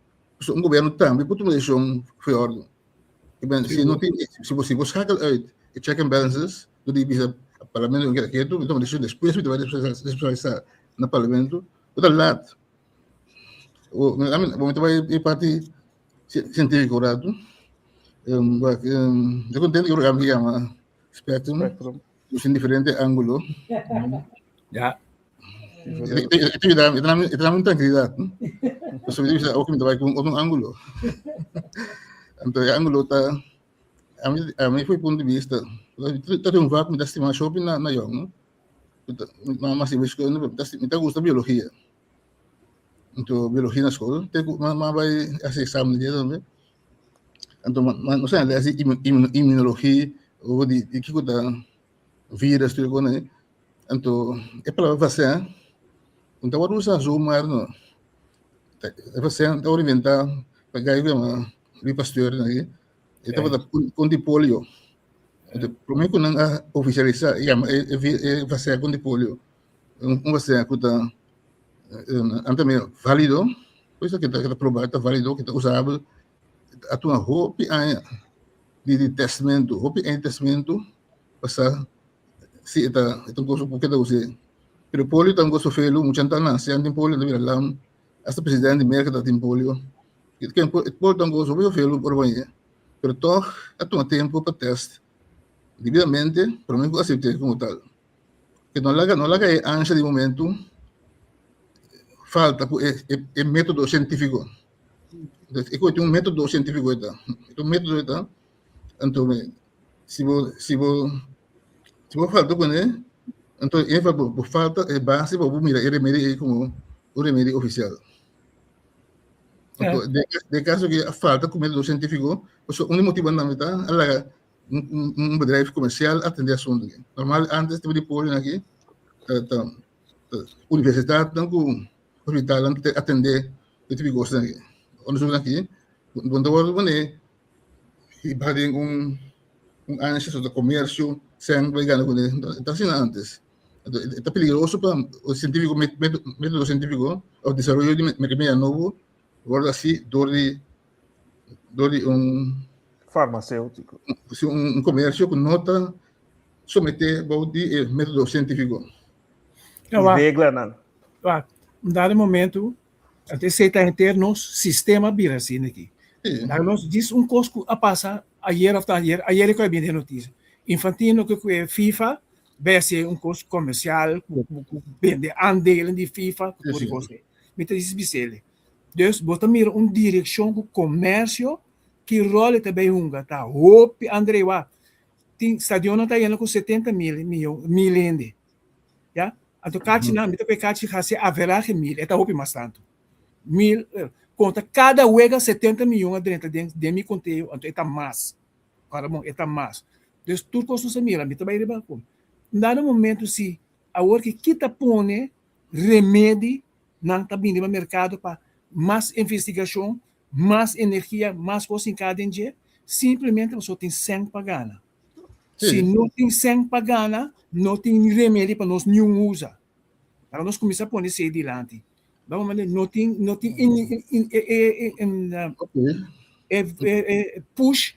governo também pode uma eleição fior se não tem se você buscar check and balances do divisa parlamento que é tudo então deixa depois vai despeçar no parlamento outra lado o momento vai parte científico correto eu contento que o programa chama Spectrum em diferentes ângulos Ja. Itu dalam tranquilidade sobre isso o que me vai com um ângulo então o ângulo tá a mim foi ponto de vista tá um vácuo da estima shopping na Yong mas se você me tá gosta biologia então biologia na escola tem mas vai fazer exame de também então não sei aliás imunologia ou de que coisa vírus tudo né então é para você então o usa zoom não você então inventar pegar uma pasteur né estava da com de polio então primeiro que não oficializar é você com de polio você que tá também válido coisa que está provado está válido que está usável a tua roupa de testamento passar se está então coisa porque está usando pero polio tango so felo mucha tana se andin polio de viram hasta presidente merda tem polio que polio tango so felo por banho pero toch a tu tempo para teste devidamente para mim aceitei como tal que não laga é ancha de momento falta é método científico é que tem método científico então método então se falta com ele então por falta é base para mirar ele remédio como o remédio oficial então de caso que falta com método científico o motivo não está bedrijf comercial atender assunto normal antes de polio aqui universidade então com hospital atender o tipo de coisa aqui onde aqui quando eu vou né e vai antes do comércio sem vai ganhar com ele então assim antes é peligroso para o científico método científico o desenvolvimento de medicamento novo agora assim dori farmacêutico comércio que nota submeter ao método científico regla não dado momento até se está internos sistema biracina aqui nós diz coisa a passar ayer que eu vi de notícia Infantino que é FIFA vai ser coisa comercial vende aandelen de FIFA por coisa me diz bicele dus bota mira direção do comércio que role também tá hope André wa tem stadion tá indo com 70 mil ende já a to cati na me to cati hase average mil eta hope mais tanto conta cada huega 70 milhões dentro de mi conteúdo, então está mais. Para bom, está mais. Então, tudo coisa se mira, me também riba com. Nada momento se a hora que kita põe remédio não está vindo no mercado para mais investigação, mais energia, mais coisa em cada dia, simplesmente você tem 100 para ganhar. Se não tem 100 para ganhar, não tem remédio para nós não usar. Para nós começar a pôr isso adiante. Vamos ver, não tem push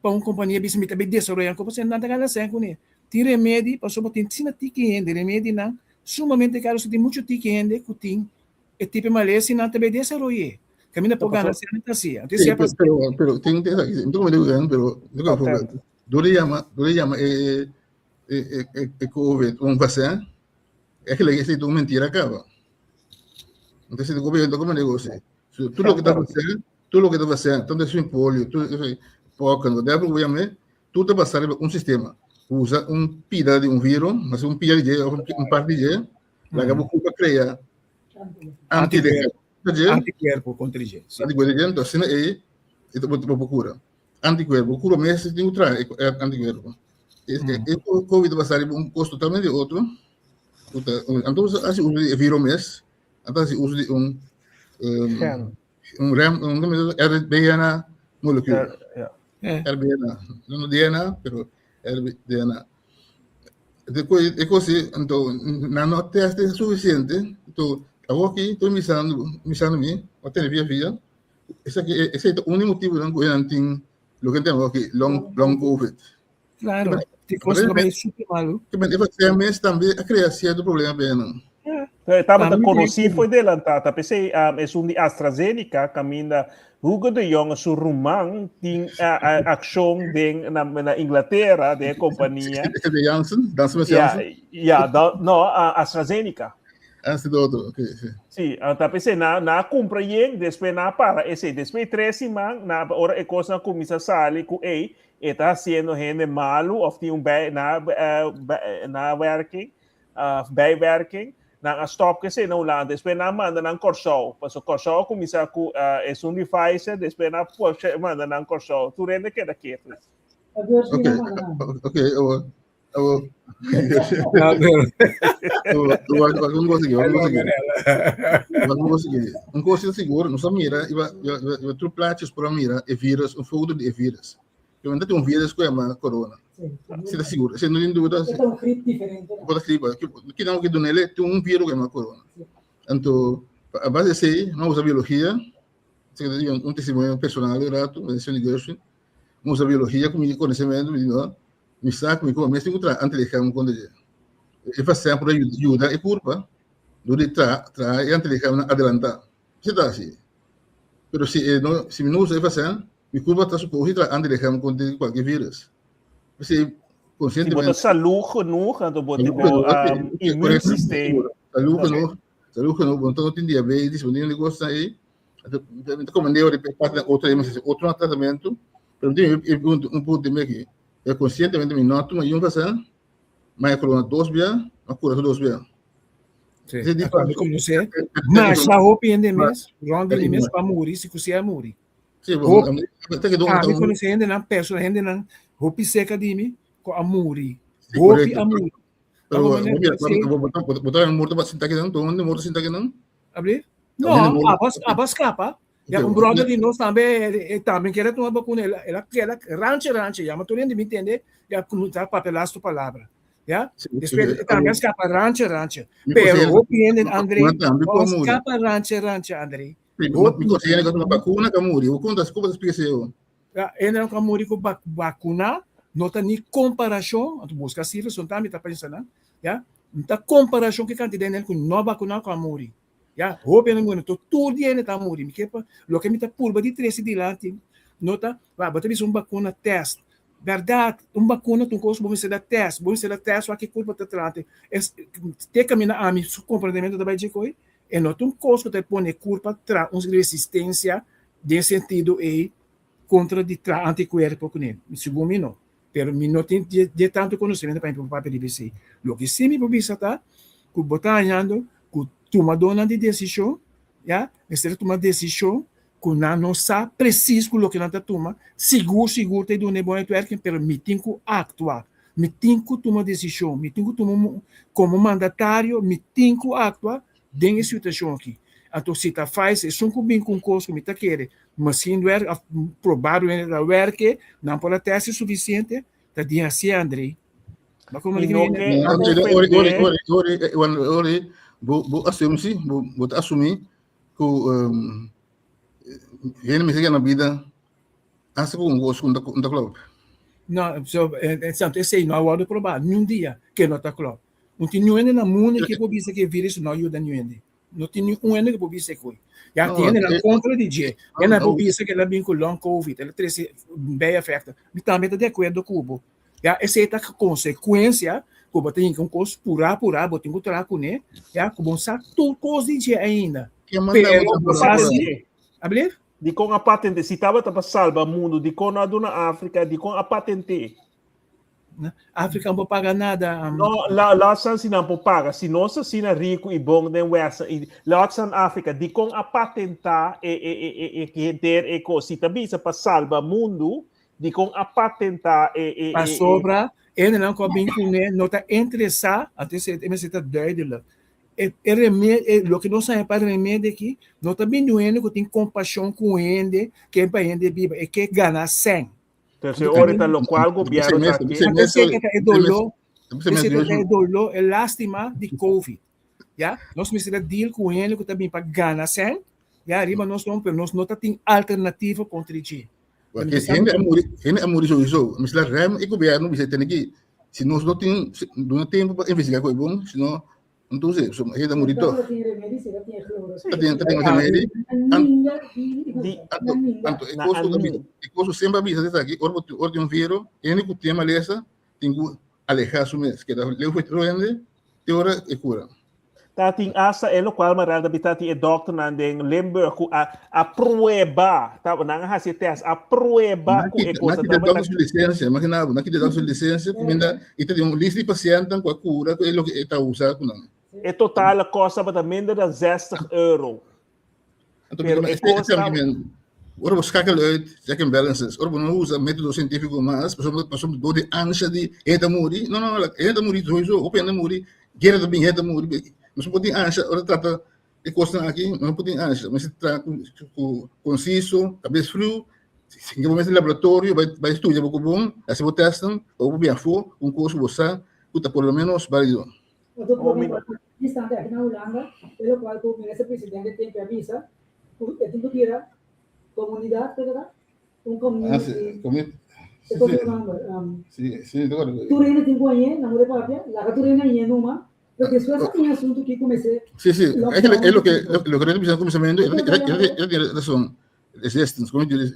para uma companhia que está desenvolvendo, como você não está ganhando 100 com ele. Tem remédio, para só tem sina tiquende, remédio não, sumamente caro, você tem muito tiquende, que tem, é tipo malência, não também desenvolve. Camina por ganhar, você não está assim. Pero tem então como eu digo, pero do le llama COVID un vacín, es que le dice tu mentira acaba. Entonces el gobierno como negocia. Tú lo que estás haciendo, entonces es un polio, tú cuando te aprovechas, tú te vas a pasar un sistema, usa un pida de un virus, más un pida de un par de la que busca crear anticuerpo contra ele. Anticuerpo, entonces es procura. Anticuerpo, cura meses de traer anticuerpo. O COVID vai ser um custo totalmente outro. Então, assim, uso de vírus mês, então, assim, uso de RBNA molecule. RBNA, não DNA, pero RBNA. Depois, então, não teste é suficiente. Então, agora aqui, estou missando me, até via. Esse é o único motivo que eu tenho. Lo que tenemos aquí, long COVID. Claro, tem coisa que é super malo. Que também a criar certo problema bem. Estava a conhecer foi adelantada, pensei é de AstraZeneca, caminha Hugo de Jong su rumang tem a ação na Inglaterra de companhia. É de Janssen, não, a AstraZeneca. Antes do outro, ok. Sim, então pensei na compra depois na para, depois 3 semanas, na hora é coisa na comissão sali com está sendo gente malo of die na werking, bijwerking, na stop que se não lá, depois na manda na Corsol, passo Corsol começa com é um Pfizer, depois na manda na Corsol, tu rende que daqui. Ok, vamos conseguir. Um coisa seguro, não só mira, eu tu platos para mira, é vírus, um fogo de vírus. Eu ainda tenho um vírus que é uma corona. Se está seguro, se não tem dúvida. É um gripe diferente. Pode escrever, que não que do nele tem um vírus que é uma corona. Então, a base de não usa biologia, um testemunho personal, rato, medicina de Gershwin, não usa biologia, como conhecimento, mi sa come come mesmo tra antes de campo quando e faz sempre ajuda e culpa do de tra e antes de campo adelantar se dá assim pero se não usa faz mi culpa está suposto tra antes de campo quando qualquer vírus você conscientemente saúde não quando bote immune system saúde não então tem diabetes tem negócio aí como eu repito outro tratamento pero tem um ponto de aqui eu conscientemente me noto, mas eu faço, mas a coluna 2 via, a cura 2 via. Sim, como você, mas a roupa ainda mesmo, ronda de mesmo para morrer, se você é morrer. Sim, bom, até que me conhece ainda não, pessoa ainda não, roupa seca de mim, com a morrer, roupa a morrer. Vou botar morto para sentar aqui não, tô onde morto sentar aqui não? Abrir? Não, a bascapa. Ja, um brother de nós também quer tomar vacuna. Ela ranche, já mas tu nem me entender, já comutar papelaço palavra, já? Depois também escapa ranche. Pero opinião André, escapa ranche André. Me considera que uma vacuna que muri, o conta como explicação. Já, ainda não muri com vacuna, não tem nem comparação, tu busca cifras, não tá me tá pensando, já? Não tá comparação que quantidade com não vacuna com muri. Ya, hope na muna to todo dia na tamuri, me kepa, lo que me tá pulva de 13 de lá, nota, vai, bota bis vacuna test. Verdade, vacuna tu coisa bom ser da test, o que culpa tá trate. Te caminha a mim su comportamento da bem coi, e nota coisa que te põe culpa tra uns resistência de sentido e contra de tra anticorpo com ele. Segundo não. Pero me não tem de tanto conhecimento para o papel de BC. Lo que sim me precisa tá, que botar andando tu uma dona de decisão, já, você toma decisão que não sabe preciso o que não está tomando, seguro tem do bom networking, pero me tem que actuar, me tem que tomar decisão, me tem que tomar como mandatário, me tem que actuar dentro da situação aqui. Então, se está faz, é só bem com coisa que me está querendo, mas se não é provável da work, não pode ter ser suficiente, está dizendo assim, André. Mas como ele vou assumir que ele me segue na vida, assim como gosto da clube. Não, esse não é o de provar, nenhum dia que não está claro. Não tem nenhum na mundo que pode dizer que o vírus não ajuda nenhum. Não tem nenhum ano que pode dizer que já tem na contra de dia. Ela pode dizer que ela vem com long covid, ela tem bem efeito. Mas também está de acordo com o Cubo. Já essa é a consequência que você tem que purar, você tem que tratar com ele, já que você sabe tudo coisa de dia ainda. De com a patente, se estava para salvar o mundo, de com a na África, de com a patente. África não pode pagar nada. Não, lá se não pode pagar. Se nós assim rico e bom, then lá na África, de com a patentar que ter coisa, se também para salvar o mundo, de com a patentar para sobra, ele não combina com ele, não está interessado, até se está doido. O que não sabe para remédio aqui, não está bem doendo, que tem compaixão com ele, que é para ele viva, é que ganha 100. Então, ahorita lo qual o governo está aqui. É dolor, é lástima de Covid. Já? Nós precisamos deal com ele, que também para ganhar 100. Já, arriba nós não temos alternativa contra ele. Porque ainda é morir sowieso. Mas lá rem e governo bisa ter aqui. Se nós não temos para investigar coisa bom, senão então se ainda morir todo. Tem remédio. E coisa sempre bisa está aqui. Ora um vírus, ele que tem maleza, tem que alejar su mês, que leu foi troende, te ora e cura. Tating asa elo qual marada bitati e doctor nandeng lember ku a prueba tá nang hasi test a prueba ku e coisa da licença imagina aqui da licença comenda ita de lista de paciente com a cura que é o que está usando não é total a costa para também da €60 então ora você calcula check and balances ora não usa método científico mas passamos do de ansia de eta muri não eta muri sowieso ou pena muri guerra do bem eta muri não se pode ansia ora trata de coisa aqui não pode ansia mas se trata com conciso cabeça frio se que momento laboratório vai estudar pouco bom assim vou testar ou bem afo um curso você puta por lo menos válido distante aqui na Holanda pelo qual o vice-presidente tem que avisar tem que tirar comunidade, ¿verdad? Un community. Sí, Turena tem conhece, na mulher papia, lá Turena é numa, porque isso é um assunto que comecei. Sí, é lo que eu pensando começamento, é razão. Resistance, como diz,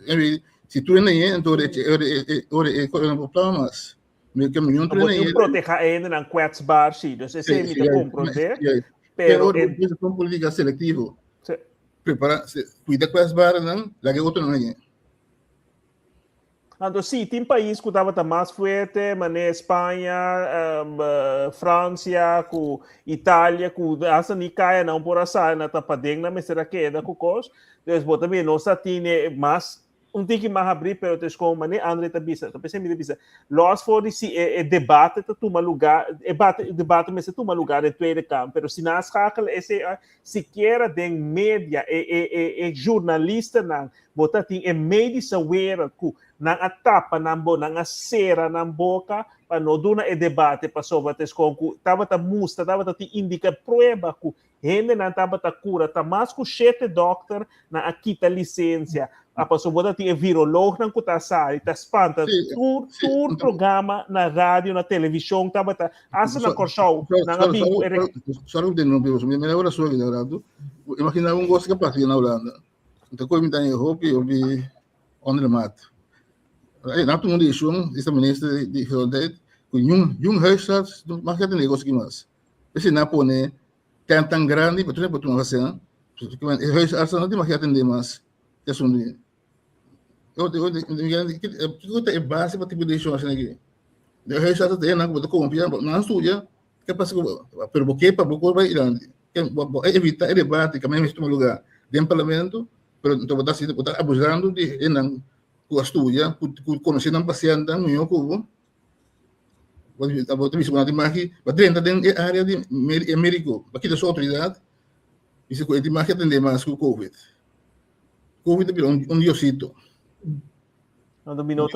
se Turena é, então é problema mas me caminhão Turena é. Proteger ainda não kwetsbaar sim, dus esse é me compreender. Pero é uma política seletivo. Prepara, cuida com as barras, não? Lá que outro não é. Então, sim, tem país que estava mais forte, mas na Espanha, França, Itália, que essa nem cai não por essa, não está para dentro, mas será que é da cocos? Então, também nós temos mais tem que mais abrir, pero te como né André tá bisa, tá pensando me bisa. Los for se debate tá toma lugar, debate mas toma lugar em tweede campo, pero se nas schakel esse sequer den media jornalista não, bota tem médica wera ku nang atapa nambo nang asera nang boca para não duna debate para sobre te com tava tá musta tava tá indica prueba ku gente não tava tá cura tá mais ku 7 doctor na aqui tá licença a pessoa bota tem virolog nang kuta sai tá espanta tudo programa na rádio na televisão tava tá asa na corchão nang amigo só não tem nome me agora só que agora imagina um gosto que passa na Holanda então como tá em Europa eu vi on the mat na todo mundo isso esse ministro de Gezondheid com huisarts mag je het negócio que mais esse na pone tão grande para tu fazer huisarts não tem mais que atender mais é só eu é base para tipo de isso assim aqui huisarts tem na coisa compra na suja que passa pero porque para boco vai ir evitar debate que mesmo em lugar dentro do parlamento, pero então está abusando de com a estudia, com conhecer um paciente, muito como Você bisa nanti maki, dentro da área de médico, aqui da sua autoridade, isso que ele maki atender mais com o COVID. COVID é um diosito. De minuut,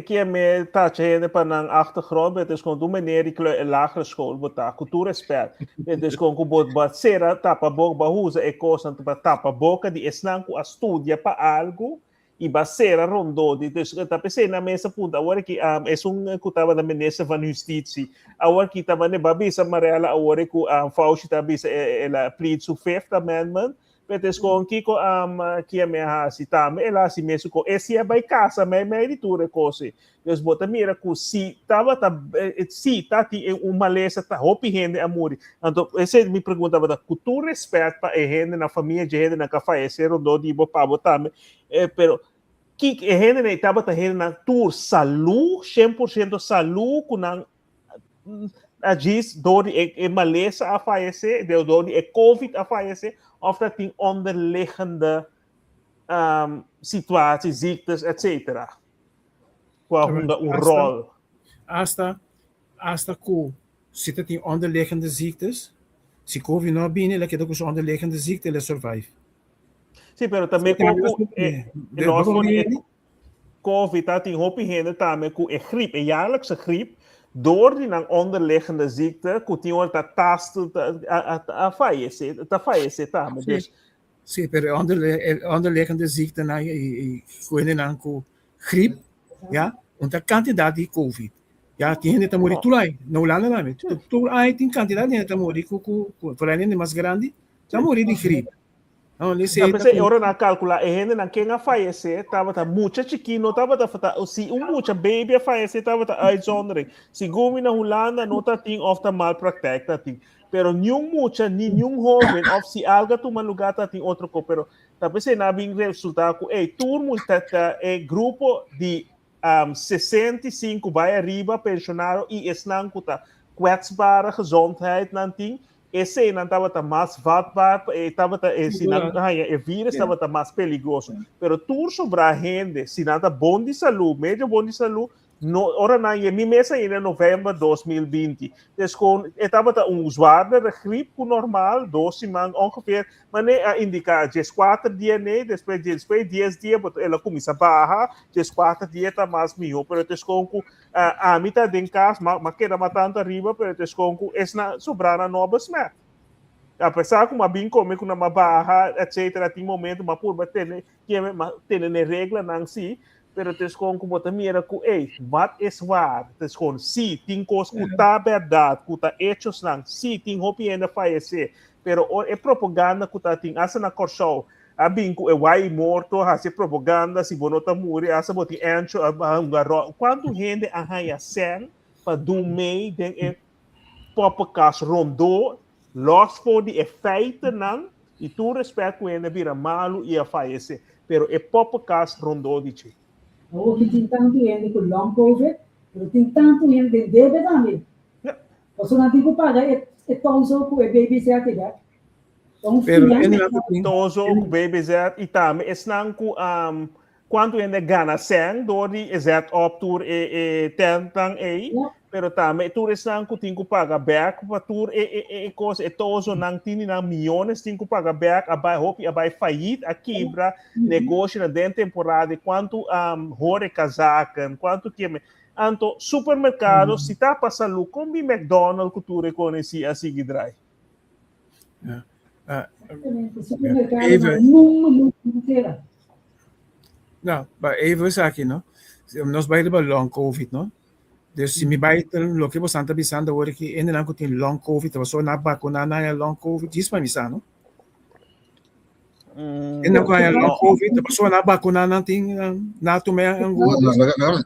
que me taatje heen van een achtergrond, het is gewoon doen meneer die lagere school, wat daar cultuurrespect. Het is gewoon kubot batsera tapa boca bahuza e cosa tapa boca di esnanku a studia pa algo e basera rondo di dus tapese na mesa punta agora que é kutaba da ministra van justitie agora que tava ne babisa marela agora que Fauci tabisa ela plead to Fifth Amendment. Petes con Kiko que me ha citado ela si mesmo com esse é by casa me editura coisa Deus bota mira que se tava se tá uma lesa tá hopi gente amor então esse me perguntava da cultura respeito para gente na família de gente na café esse rondo de bopa botar pero que gente ne tava tá gente na tour saúde 100% saúde com agis door die malese a fallece, door die COVID a fallece, of dat die onderliggende situaties, ziektes, etc. Qua een rol. Hasta zitten die onderliggende ziektes, se COVID não binnen, lekker ook zo'n onderliggende ziekte, ele survive. Sim, pero também com COVID, dat die hoop in também com a griep, een jaarlijkse griep, door die onderliggende ziekte, continua a tasto a fallecer, tá? Sim, pero onderliggende ziekte na gewoon com griep, ja, und a quantidade de COVID. Ja, tem gente que morre tulai, não lá na mente. Tu aí tem quantidade de gente que morre com por mais grande, já morre de gripe. Não, eu não calcular, a gente não quer falecer, tava muita chiquinho, tava se muita baby falecer, tava uitzondering. Se gomi na Holanda, não tá ting of the malpraktijk, tá ting. Pero nenhum mucha, nenhum jovem, of se algo tu lugar tá ting outro co, pero talvez se na bem resultado com, turmo tá grupo de 65 vai arriba pensionario e esnan kuta kwetsbare gezondheid nanting. Esse não estava mais vatbaar, estava o vírus estava mais perigoso. Pero tudo sobre a gente, se não está bom de saúde, médio bom de saúde, ora não é minha mesa em novembro de 2020. Então, estava usuário de gripe normal, 12 semanas, ongeveer, mas nem indicar 4 dias, depois 10 dias, ela começa a baixar, 4 dias está mais melhor, pero então, a mitad de casa, mas queda matando arriba, pero então, é sobrar a nova smart. Apesar que uma bem come com uma barra, etc., tem momento, mas por bater, ter regra não se, pero tescon como também era com what is waar, tescon se tem coisa que tá verdade, que tá hechos não, se tem roupa ainda falecer, pero é propaganda que tá tem essa na corção, a bem que vai morto, a se propaganda, se bonota morrer, essa bote ancho, quando gente arranha sem para do meio de popcast rondou, los for de efeito não, e tu respeito que ainda vira malo e a falecer, pero é popcast rondou de ti. O que tem tanto gente com long COVID, mas tem tanto gente que deve também. Você não tem que pagar, é tonso com o baby certo, já. Tonso com o baby certo, e também, é com quando ainda gana sem, dori é certo, optur e tentam aí, pero também, tu restan que tem que pagar back, para tu coisa, é tonso, não tem milhões, tem que pagar back, abai hopi, abai faillit, a quebra, negócio na dentro temporada, quanto hore casacan, quanto que anto supermercado, se tá passando com o McDonald's, que tu reconhece a seguir drive. Supermercado, não inteira. Não, mas even aqui, não? Nós vai levar long COVID, não? Dus se me vai lo que você está pensando agora que ainda não tem long COVID, você na vacuna na long COVID, diz para mim, não? Ainda não tem long COVID, você na vacuna não tem na tomar angua.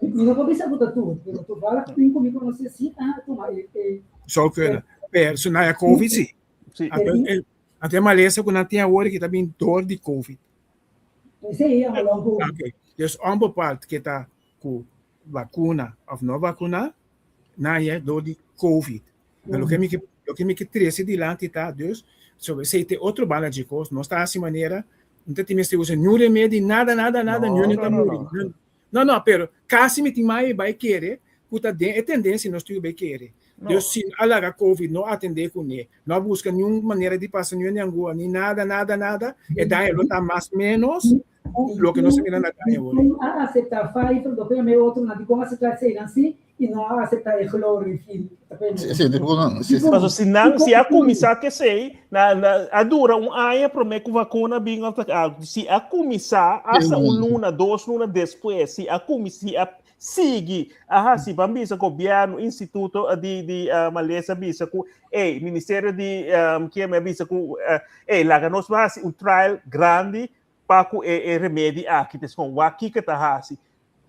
Não vou pensar por tudo, tu vai tem comigo não sei se tomar. Só que se não é COVID, sim. Até Malaysia que não tem agora que também dor de COVID. Esse aí é long COVID. Okay. Dus uma parte que está com vacuna of não vacuna, não é dor de COVID. Mas o que me que trece de lá está, dus So, se tem outro bala de coisa, não está assim maneira, não tem mais usa nenhum remédio, nada, não, pero casi me tem mais vai querer, puta é tendência nós tu vai querer. Deus se alaga COVID, não atender com ele, não busca nenhuma maneira de passar nenhuma angua, nem nada, e daí ele está mais menos, o que nós queremos na daí hoje. Aceitar faz, depois me outro não, como aceitar ser assim e não aceitar o clorofil. Mas se a começar que sei, a dura ano para me que vacuna bem se a começar essa luna, 2 lunas depois, se a começar sigue, se vamos governo, instituto de Malaysia bisa com, ministério de que me bisa com, lá nós vamos trial grande para com remédio aqui, então o aqui que tá assim,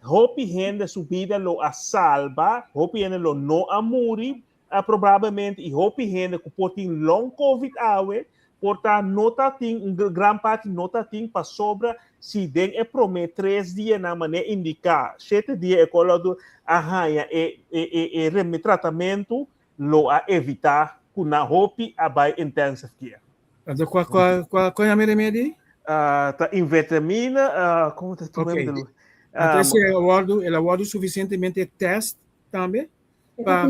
hope gente subida lo a salva, hope gente lo não a morrer, provavelmente e hope gente que pode long covid awe, portanto nota tem grande parte nota tem para sobra se den promete 3 dias na maneira indicar 7 dias é colado arranha e tratamento lo a evitar com na hope a by intensive care. Então qual é a remédio? Tá em vitamina, como tá tu então esse aguardo suficientemente teste também para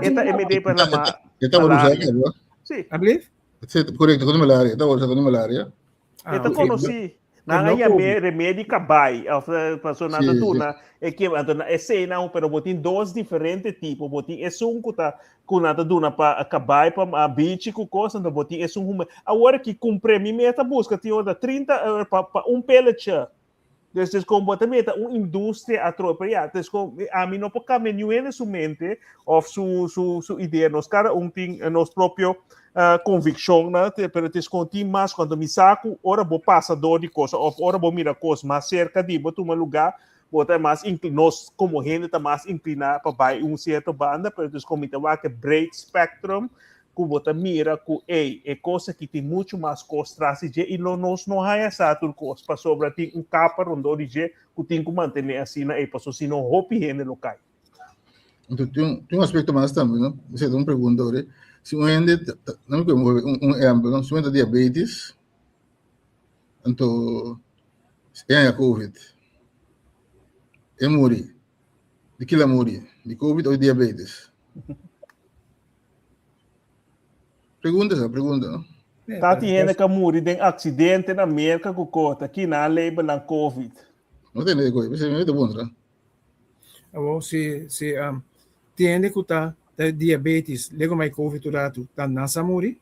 esta MD para la Sim. Abrir? Correto, com malaria, tá usando malaria. Esta conheci. Não é remédio que vai, passou nada tuna, é que é sei não, pero botin 2 diferentes tipos, botin é que tá com nada duna para acabar para a beach com coisa, então botin é agora que cumpre minha meta busca tinha da 30 para pellet. Desde como botamento indústria atropiada, desde como a mim não pode caminhar nessa mente ou sua ideia, nós cara tem nosso próprio convicção, né? Pero desde como tem mais quando me saco, ora vou passador de coisa, ou ora vou mirar coisa mais cerca de botar um lugar, botar mais nós como gente tá mais inclinado para vai certo banda, pero desde como então que break spectrum que você mira que é coisa que tem muito mais costa e nós não há essa coisa para sobra tem capa onde que tem que manter assim na para se não roupe gente local. Então tem aspecto mais também, não? Você tem uma pergunta agora. Se gente não me exemplo, não se diabetes, então é a COVID, é morrer, de que ela morre, de COVID ou diabetes? Pergunta, não? Tá tendo que morrer de acidente na América com cota, aqui na lei na COVID. Não tem coisa, você é muito bom, né? Se tem que tá diabetes, lego mais COVID durado, tá nessa morrer?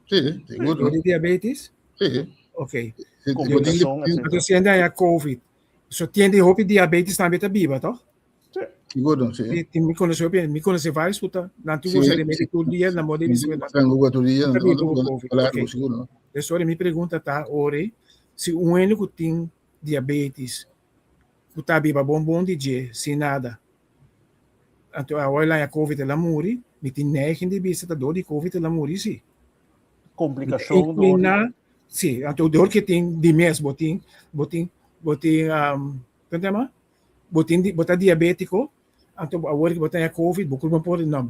Sim, seguro. Diabetes? Sim. Ok. Então se ainda é COVID, só tem de roupa diabetes também tá viva, tá? Seguro, sim. Me conhece vários, puta, não tem você remédio todo dia, na moda de segunda. Todo dia, não seguro. Essa hora me pergunta tá, ore, se um único tem diabetes, que tá viva bom dia, sem nada. Então, a hora lá a COVID ela morre, me tem nem de vista da dor de COVID ela morre, sim. Complicação do sim, então dor que tem de mês, botin, botar diabético, então agora que botar a COVID, não pode não,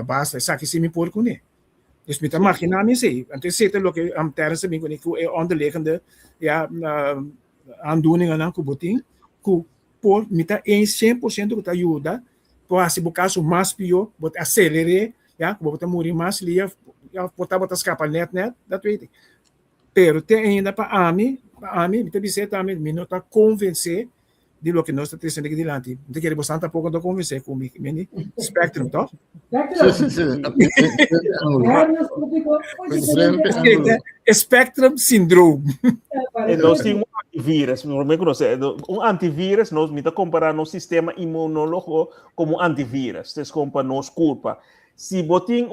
basta, sabe se me pôr com ele. Dus met de marginale zee. En het is zeker ook aan termen van de onderliggende aandoeningen aan kuboting, por met de 100% que ajuda, por se caso mais pior, bot acelerar, ja, bot morrer mais lia, ja, botar escapar net, dat weet ik. Pero tem ainda para mim, me dizer também, me não tá convencer de lo que nós estamos trazendo aqui diante. Não quero bastante pouco de convencer comigo, meni Spectrum, tá? Spectrum Syndrome. Nós temos um antivírus, nós me comparar no sistema imunológico como antivírus, das como nos culpa. Se botin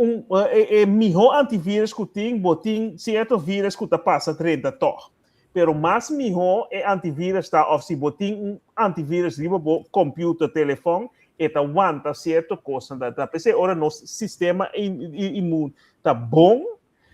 melhor antivírus que tem, botin certo vírus que passa 30 tor. Pero mais melhor é antivírus tá, ou se botin antivírus de computador, telefone, eta aguanta certa coisa da PC. Ora nosso sistema imune tá bom,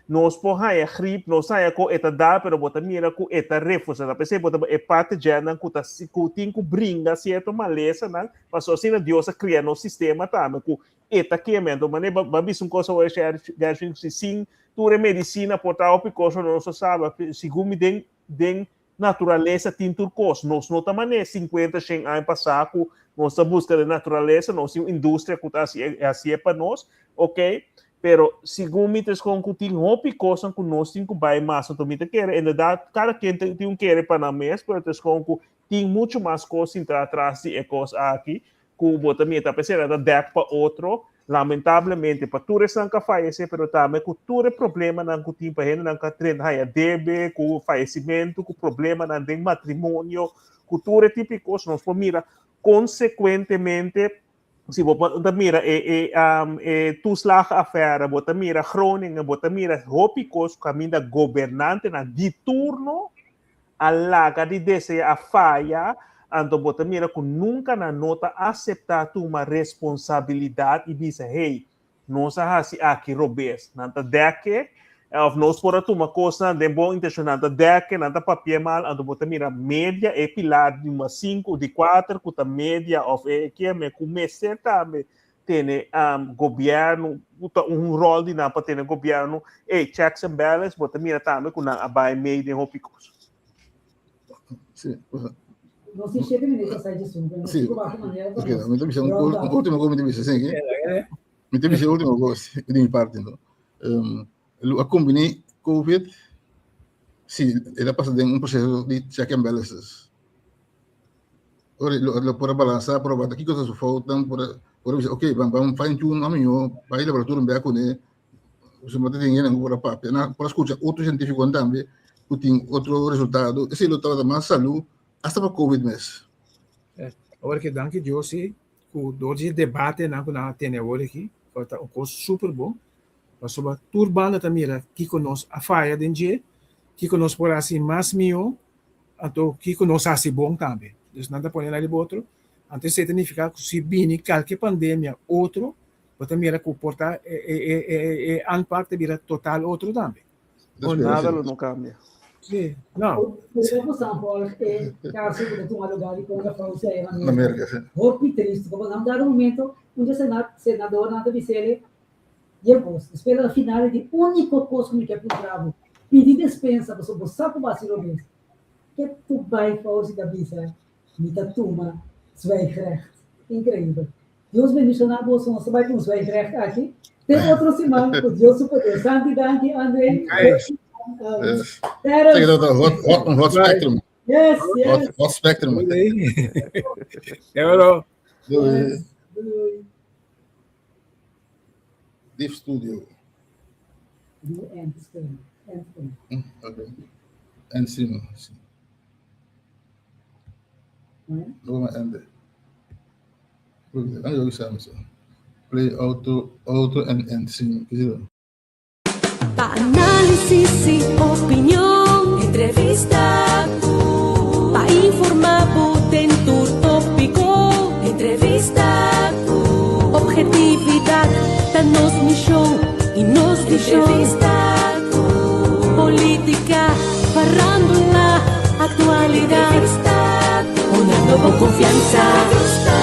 nos porra gripe, nos saia com eta dá, pero bota mira com eta refusa, da PC bota e parte já não cuta com tinco bringa certo maleza, não, mas só assim Deus cria no sistema tá, mas com eta queimento, mas babis coisa hoje já sim, tu medicina portar o picoso não se sabe, segundo den natureza tem turcos, nós não também 50 100 anos passar com nossa busca de natureza, nossa indústria que tá assim para nós, ok? Pero segundo me diz com que tem roupa coisa que nós temos que vai mais, então me quer, na verdade, cada quem tem querer para na mesa, pero diz com que tem muito mais coisas entrar atrás de coisas aqui, que o bota me tá pensando da deck para outro, lamentavelmente para tu restan que falece, pero também com tu problema não que tem para gente não que treina aí debe, com falecimento, com problema não tem matrimônio, com tu tipo coisa, nós mira consequentemente se você mira tu slag affaire, você mira Groningen, você mira Hopicos, caminho da governante na de turno, a laga de desse a falha, então você mira que nunca na nota aceitar uma responsabilidade e dizer, hey, nós aqui robês, nanta deke, of nós por uma coisa de boa intenção, nanta deke, nanta papel mal, então você mira média é pilar de uma 5, de 4, que a média of que é me começar também tem governo, rol de não para ter governo, checks and balance, você mira também que na abai meio de Hopicos. Sim. Não se chega a sair disso, não Sim. de qualquer maneira. Ok, me deve última coisa, me deve ser assim, me deve ser última coisa, de minha parte, então. A combinar COVID, sim, ela passa de processo de check and balances. Ora, para balançar, para bater, que coisas faltam, para dizer, ok, vamos fine tune a minha, vai laboratório bem com ele, se mantém dinheiro não para papel, para escutar outro científico também, que tem outro resultado, esse lutava da mais saúde, até para COVID mesmo. Agora que danke Deus, o dois debate na tem agora aqui, foi um coisa super bom. Mas sobre turbana também, que conosco a faia de dia, que conosco por assim mais melhor, então que conosco assim bom também. Então nada põe ali outro, antes significa que se bine qualquer pandemia outro, mas também era comportar an parte vira total outro também. Nada não cambia. Sim, não. Como São Paulo é caso de um lugar e quando a França é Na América, sim. muito triste, como não dar um momento onde o senador não deve ser depois, espera a final de único coisa que é bravo, pedir dispensa para o saco vacilo mesmo. Que tu vai fazer da bisa, me tá tuma, zwijgrecht, incrível. Deus bendiga a bolsa, nós vai com zwijgrecht aqui. Tem outro semana, que Deus super, Santi, Danke, André. Hot spectrum. Yes. Hot spectrum. Deep Studio. Ok. And sim. Vamos end. Ano yung isa mo? Play auto and sim. Análisis y opinión, entrevista, pa informar, en tu tópico, entrevista, objetividad, danos mi show y nos di show, política, farándula, actualidad, una nueva confianza.